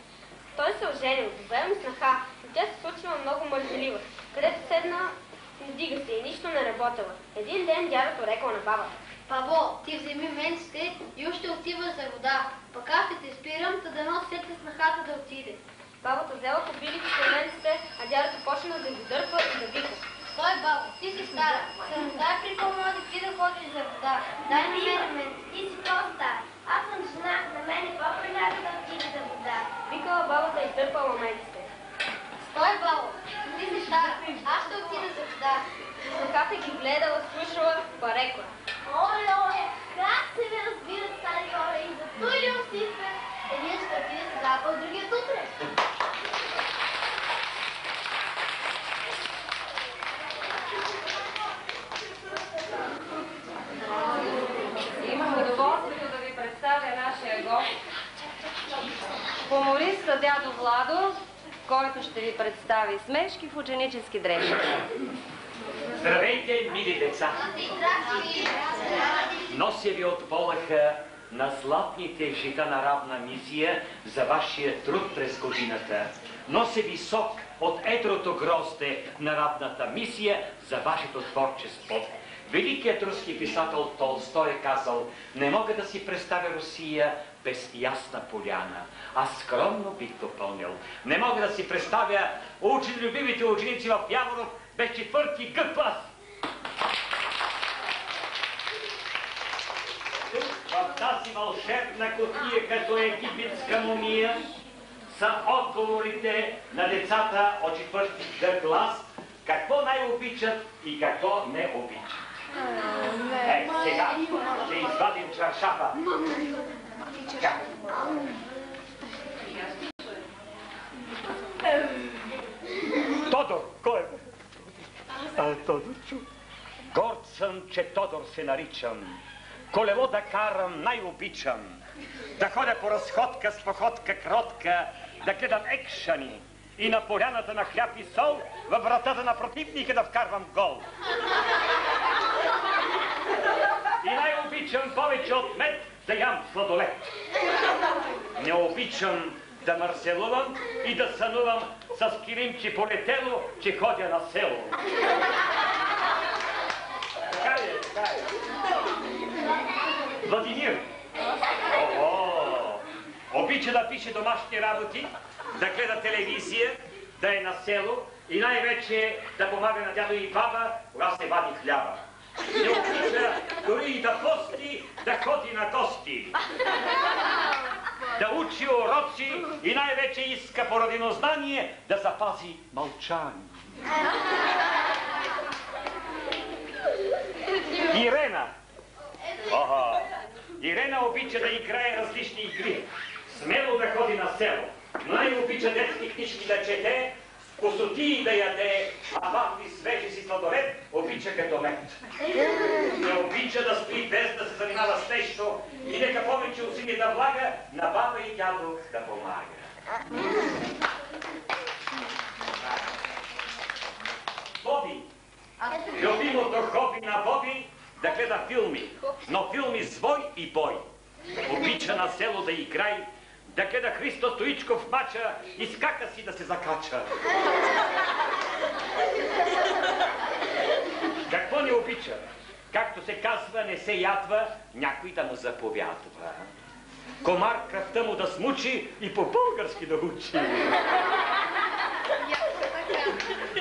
Той се оженил, довел му снаха, но тя се случила много мързелива, където седна, вдига се и нищо не работела. Един ден дядото рекал на бабата: Бабо, ти вземи менците и още отиваш за вода. Пък аз ще те спирам, за да носите снахата да отиде. Бабата взела кобилите с менците, а дядото почна да ги дърпа и да вика: Стой, бабо, ти си стара. Съм дай припомня да ти да ходиш за вода. Дай ми мене, ти си по-стар. Аз съм жена, на мене по-приляга да отиде за вода. Викала бабата и дърпала менците. Стой, бабо, ти си стара. Аз ще отида за вода. Снахата ги гледала, слушала, па рекла: оле, как се ви разбират стари хора и за той ли усипе? Един ще отиде сега, по другият утре. Имам удоволствието да ви представя нашия гост, хумориста дядо Владо, който ще ви представи смешки в ученически дрехи. Здравейте, мили деца! Нося ви от полъха на златните жита на равна мисия за вашия труд през годината. Нося ви сок от едрото грозде на равната мисия за вашето творчество. Великият руски писател Толстой е казал: не мога да си представя Русия без ясна поляна. Аз скромно бих допълнил: не мога да си представя любимите ученици в Яворов без четвърти Г клас. Тук, в тази вълшебна кутия, като египетска мумия, са отговорите на децата от четвърти Г клас, какво най-обичат и какво не обичат. Сега ще извадим чаршафа. Тодор, кой е? Тодорчо. Горд съм, че Тодор се наричам. Колело да карам най-обичам. Да ходя по разходка с походка кротка, да гледам екшани и на поляната на хляб и сол във вратата на противника да вкарвам гол. И най-обичам повече от мед да ям сладолет. Не обичам да мърселувам и да сънувам с килимче полетело, че ходя на село. Така е, така е. Владимир. Обича да пише домашни работи, да гледа телевизия, да е на село и най-вече да помага на дядо и баба, когато се вади хляба. Не обича дори и да пости, да ходи на гости. Да учи уроци и най-вече иска по родинознание да запази мълчание. Ирена. Ирена обича да играе различни игри. Смело да ходи на село. Най-обича детски книжки да чете, косотии да яде, а вафли свежи си сладолед обича като мед. Не обича да стои без да се занимава с нещо и нека повече усилие да влага на баба и дядо да помага. Боби. Любимото хоби на Боби да гледа филми, но филми с вой и бой. Обича на село да играе, да гледа Христо Стоичков мача и с кака си да се закача. Какво не обича? Както се казва, не се ядва, някой да му заповядва. Комар кръвта му да смучи и по-български да учи.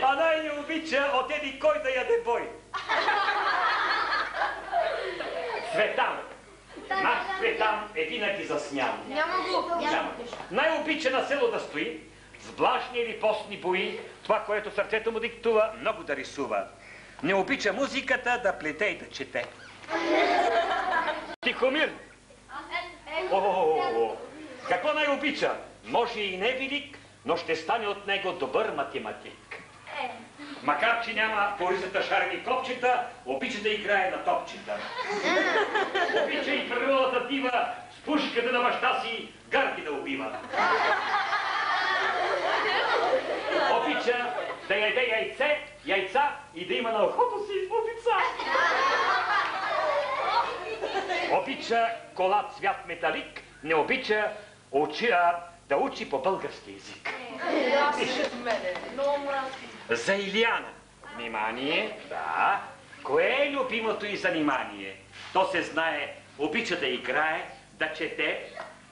А най-не обича от еди кой да яде бой. Цветан. Наш Цветан е винаги засмян. Няма го. Най-обича на село да стои, с влажни или постни бои, това, което сърцето му диктува, много да рисува. Не обича музиката да плете и да чете. Тихомир. Какво най-обича? Може и не велик, но ще стане от него добър математик. Макар че няма по улицата шарени копчета, обича да играе на топчета. Обича и природата дива с пушката на баща си гърги да убива. Обича да яде яйца и да има на ухото си бубица. Обича кола цвят металик, не обича да учи по български език. За Илияна. Внимание, да. Кое е любимото и занимание? То се знае, обича да играе, да чете,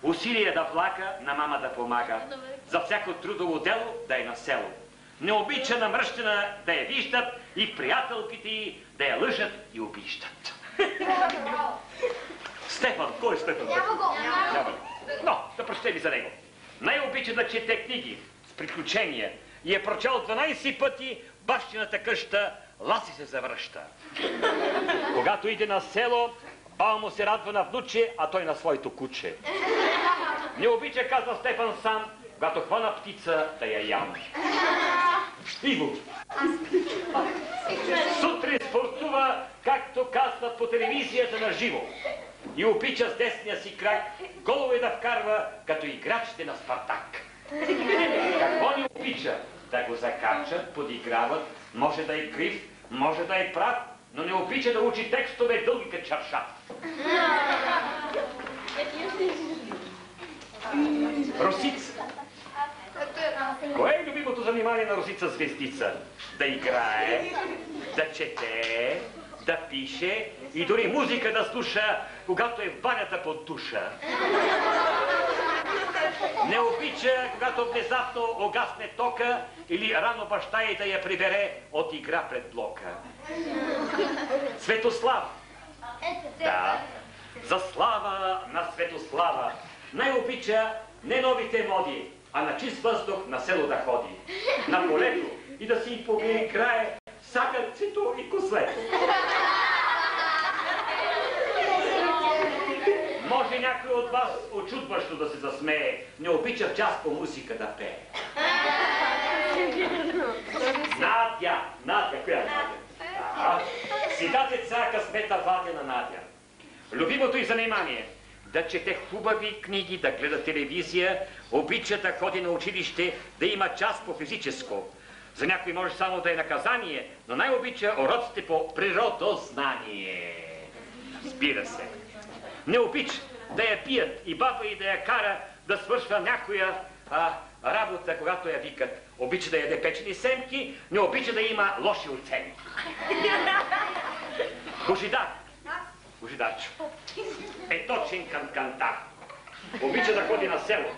усилие да влага, на мама да помага. За всяко трудово дело да е на село. Не обича намръщена да я виждат и приятелките й да я лъжат и обиждат. Стефан, кой е Стефан? Няма го. Но, да прочете за него. Най-обича да чете книги с приключения и е прочел 12 пъти бащината къща, Ласи се завръща. Когато иде на село, баба му се радва на внуче, а той на своето куче. Не обича, казва Стефан сам, когато хвана птица да я ям. Иво. Сутрин спортува, както казват по телевизията на живо. И обича с десния си крак голове да вкарва, като играчите на Спартак. Какво не обича? Да го закачат, подиграват, може да е крив, може да е прав, но не обича да учи текстове дълги като чаршаф. Росица. Кое е любимото занимание на Росица Звездица? Да играе, да чете, да пише и дори музика да слуша, когато е в банята под душа. Не обича, когато внезапно огасне тока или рано баща й да я прибере от игра пред блока. Светослав. Да, за слава на Светослава. Най-обича не новите моди, а на чист въздух на село да ходи. На полето и да си поиграе сакърцето и кослето. Може някой от вас очудващо да се засмее, не обича в час по музика да пее. Надя, коя е Надя? Си даде ця късмета вадя на Надя. Любимото й занимание да чете хубави книги, да гледа телевизия, обича да ходи на училище, да има час по физическо. За някой може само да е наказание, но най-обича уроците по природознание. Разбира се. Не обича да я пият и баба и да я кара да свършва някоя работа, когато я викат. Обича да яде печени семки, не обича да има лоши оценки. Божидарчо е точен кантар. Обича да ходи на село,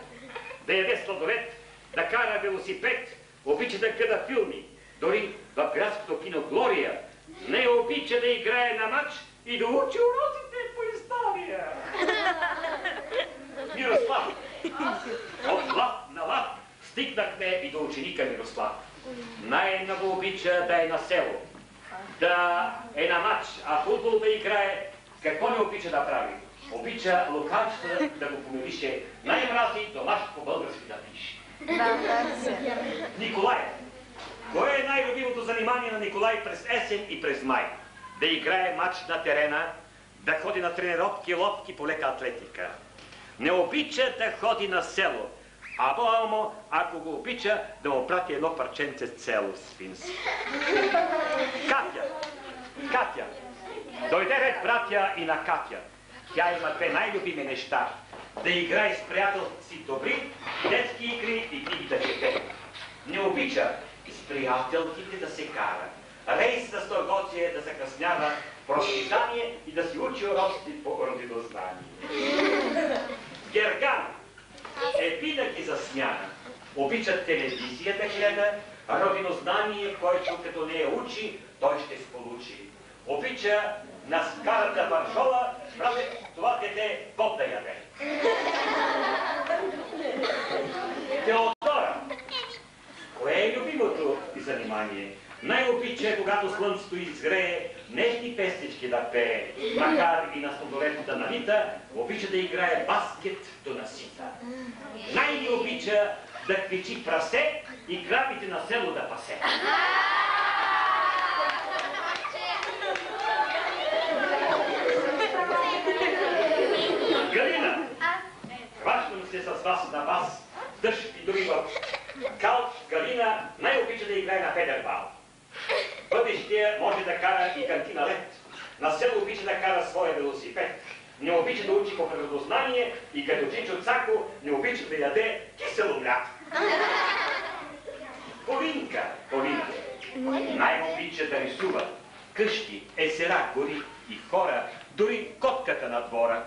да яде сладолет, да кара велосипед, обича да гледа филми. Дори в градското кино Глория не обича да играе на мач и да учи уроците по история. Мирослав. От лав на лав стигнахме и до ученика Мирослав. Най-много обича да е на село, да е на мач, а футбол да играе. Какво не обича да прави? Обича локалчета да го помирише, най-мрази домашно по-български да пише. Николай. Кое е най-любимото занимание на Николай през есен и през май? Да играе мач на терена, да ходи на тренировки, ловки по лека атлетика. Не обича да ходи на село, а по-малко, ако го обича, да му прати едно парченце цело свинско. Катя. Дойде ред, братя, и на Катя. Тя има две най-любими неща. Да играе с приятелите си добри, детски игри и книги да чете. Не обича с приятелките да се кара. Рейс с търговци да закъснява, прочитание и да си учи уроците по родинознание. Гергана е винаги за смяна. Обича телевизия да гледа, родинознание, който като не я учи, той ще сполучи. Обича на скарата вършола, прави това дете Бог да яде. Теодора. Кое е любимото ти занимание? Най-обича, когато слънцето изгрее, нежни песнички да пее, макар и на столовете да налита, обича да играе баскет до насита. Най-не обича да квичи прасе и крабите на село да пасе. Галина! Хващам се с вас на бас, дъжд и дори в кал. Галина най-обича да играе на федербал. Бъдещия може да кара и кантина лед. На село обича да кара своя велосипед. Не обича да учи по природознание и като Чичо Цако не обича да яде кисело мляко. Полина. Най-обича да рисува къщи, езера, гори и хора, дори котката на двора.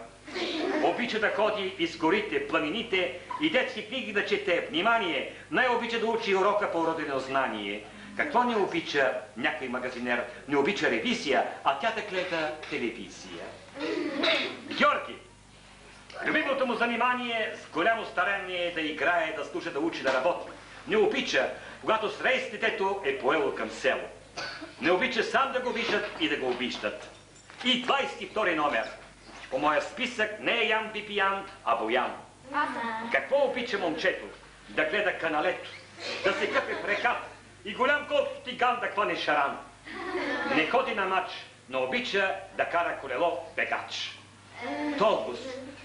Обича да ходи из горите, планините и детски книги да чете. Внимание! Най-обича да учи урока по родинознание. Какво не обича някой магазинер? Не обича ревизия, а тя да гледа телевизия. Георги! Любимото му занимание с голямо старание е да играе, да слуша, да учи, да работи. Не обича, когато с рейс детето е поело към село. Не обича сам да го виждат и да го обиждат. И 22 номер. По моя списък не е Ян Бипиян, а Боян. Какво обича момчето? Да гледа каналето, да се къпе в реката и голям колко тиган да хване шаран. Не ходи на мач, но обича да кара колело бегач. Толкова,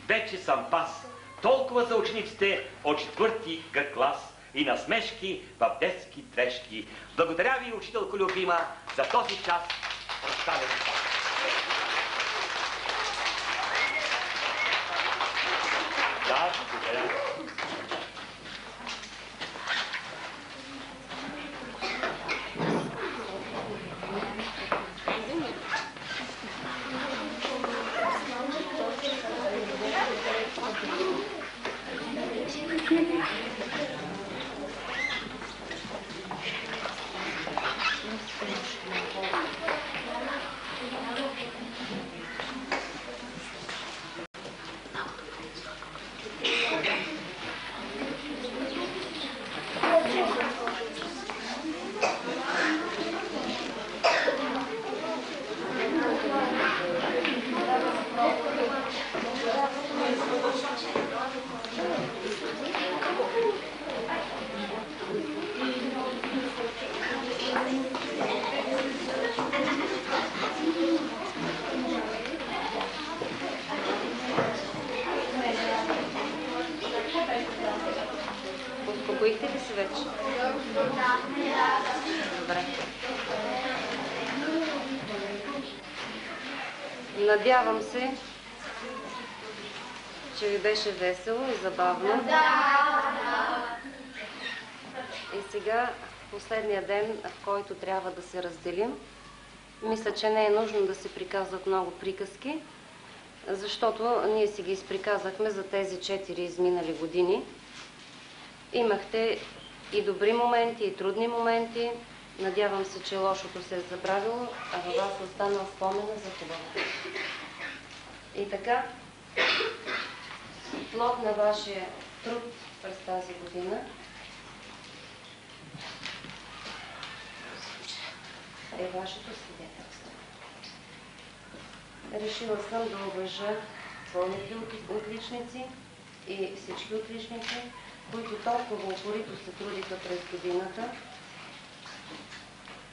вече съм пас, толкова за учениците от 4-ти Г клас и насмешки в детски трешки. Благодаря ви, учителко любима, за този час представен пас. Да, благодаря. Успокоихте ли се вече? Добре. Надявам се, че ви беше весело и забавно. И сега, последния ден, в който трябва да се разделим, мисля, че не е нужно да се приказват много приказки, защото ние си ги изприказахме за тези 4 изминали години. Имахте и добри моменти, и трудни моменти, Надявам се, че лошото се е забравило, а във вас е останал спомена за хубавото. И така, плод на вашия труд през тази година е вашето свидетелство. Решила съм да уважа твоите отличници и всички отличници, които толкова упорито се трудиха през годината,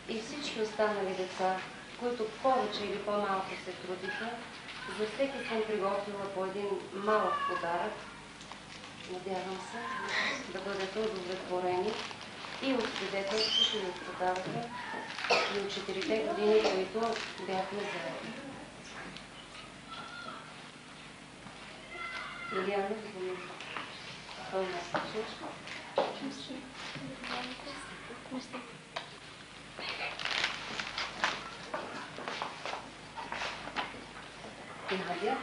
и всички останали деца, които повече или по-малко се трудиха. За всеки съм приготвила по един малък подарък. Надявам се да бъдете удовлетворени и от свидетелството, и от подаръка, и от 4 години, които бяхме заедно. Лилиана, пълна случка. И Надя.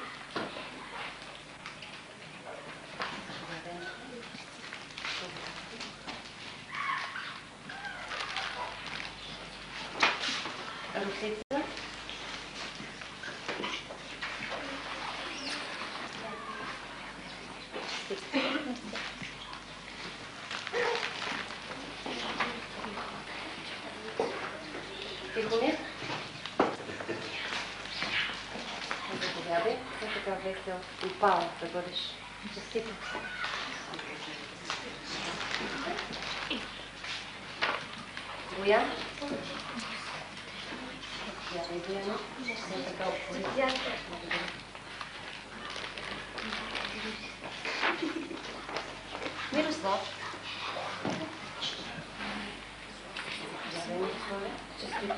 Русица. Тихомир. Заповядай. Така весел и пал да бъдеш. Честито. Боян. Заповядай, Бояна. Все така опозиция. Мирослав. Заповядай, Мирославе. Честито.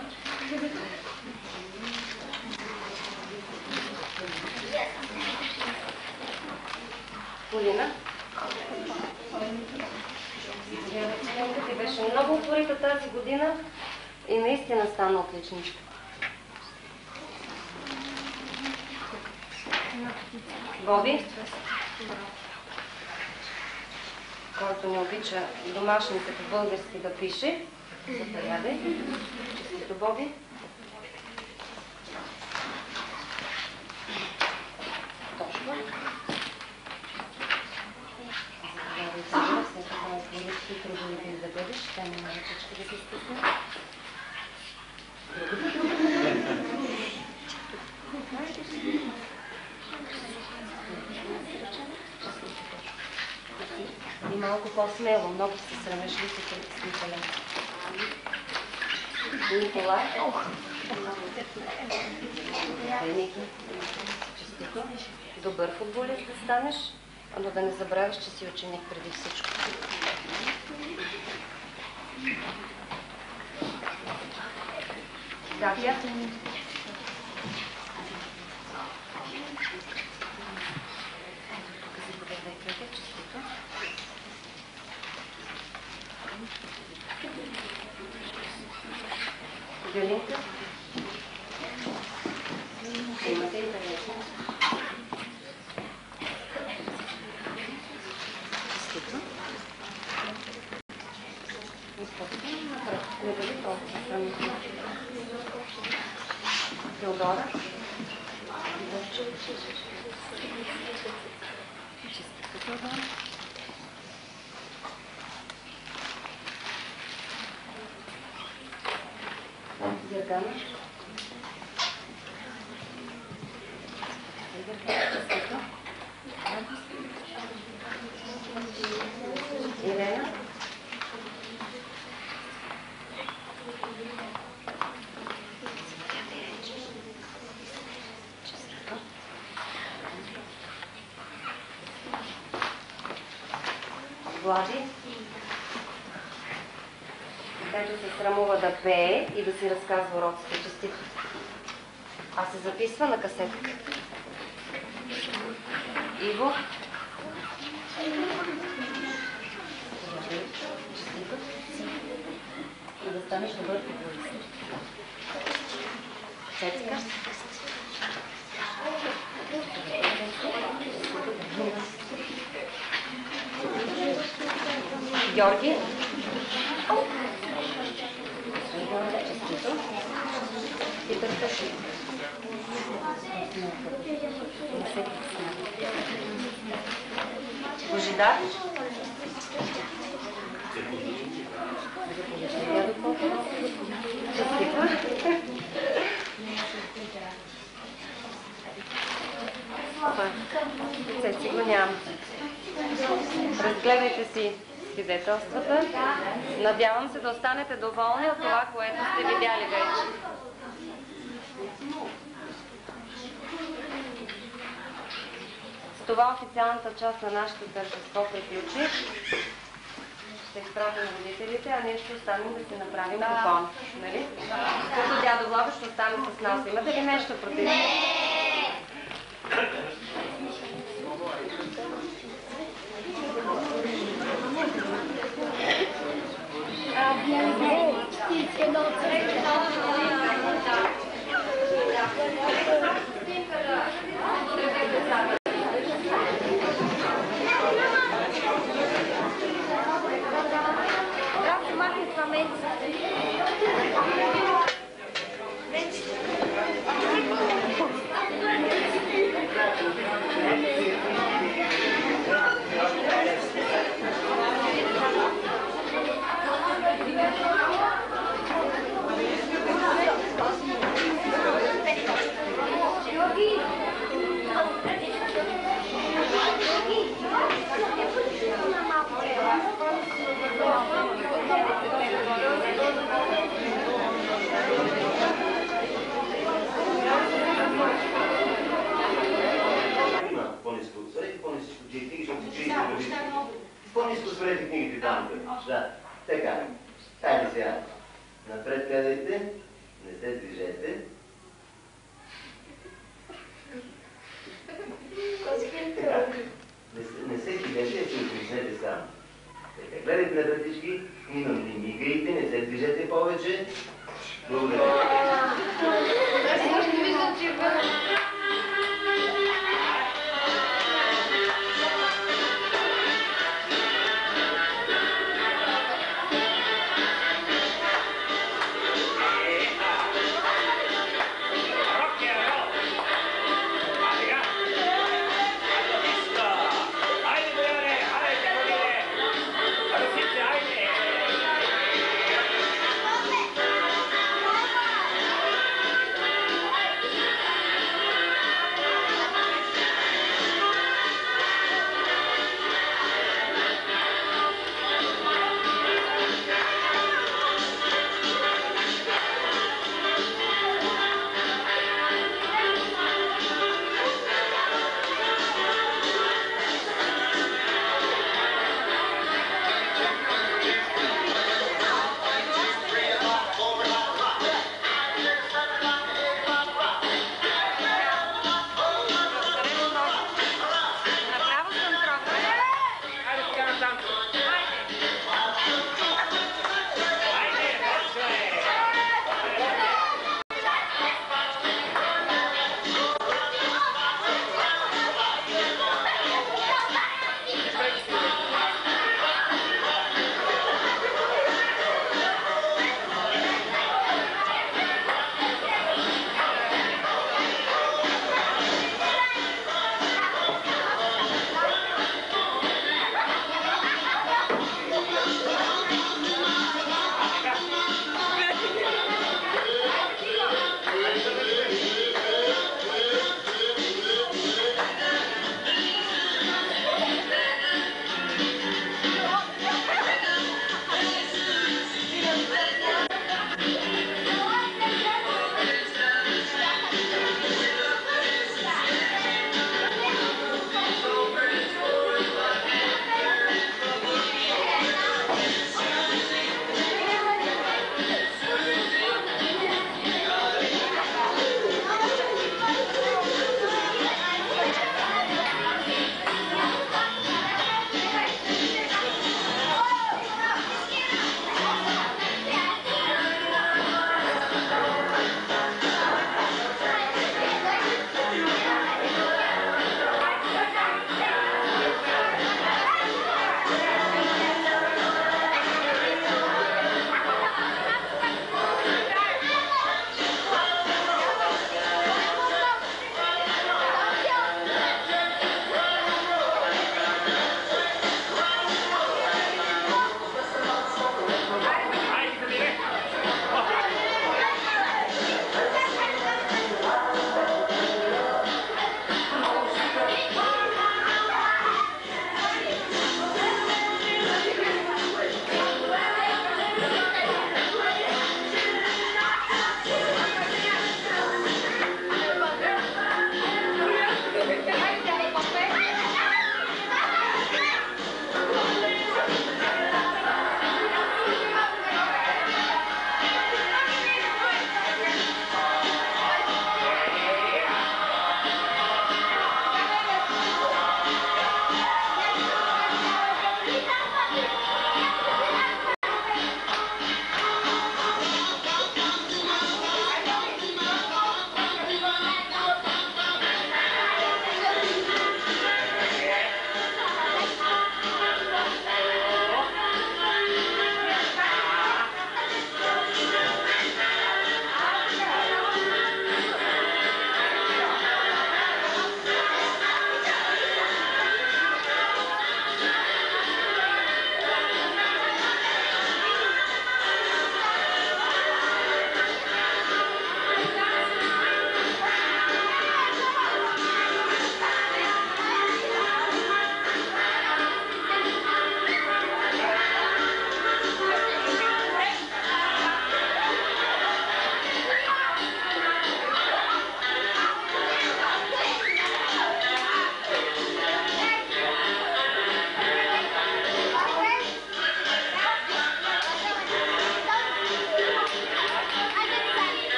Полина. Членка ти беше много упорита тази година и наистина стана отличничка. Боби, който не обича домашните по-български да пише, заповядай. Честито, Боби. Точно. Все така български трудови да бъдеш, там има ръчички да се стисне. И малко по-смело, много се срамежли с Николай. Николай. Честито. Добър футболист да станеш, но да не забравяш, че си ученик преди всичко. Катя. Галинка. Имате интересно. Честито. Не бъде толкова. Теодора. Честито, Теодора. Гергана. Честито. Ирена. Влади, където се срамува да пее и да си разказва уроците. Честито. А се записва на касетка. Иво. Честито. И да станеш добър футболист. Цецка. Георги. времето. Ти търпеш. Божидар? Цеци го няма. Разгледайте си свидетелствата. Надявам се да останете доволни от това, което сте видяли вече. С това официалната част на нашето тържество приключи. Ще изпратим родителите, а ние ще останем да си направим купон. Нали? Като дядо Влада ще остане с нас. Имате ли нещо против? По-ниско свалете книгите там. Да, така. Хайде сега. Напред гледайте, не се движете. Не се хилете, а се отмислете сам. Така, гледайте на братички, не мигайте, не се движете повече. Благодаря.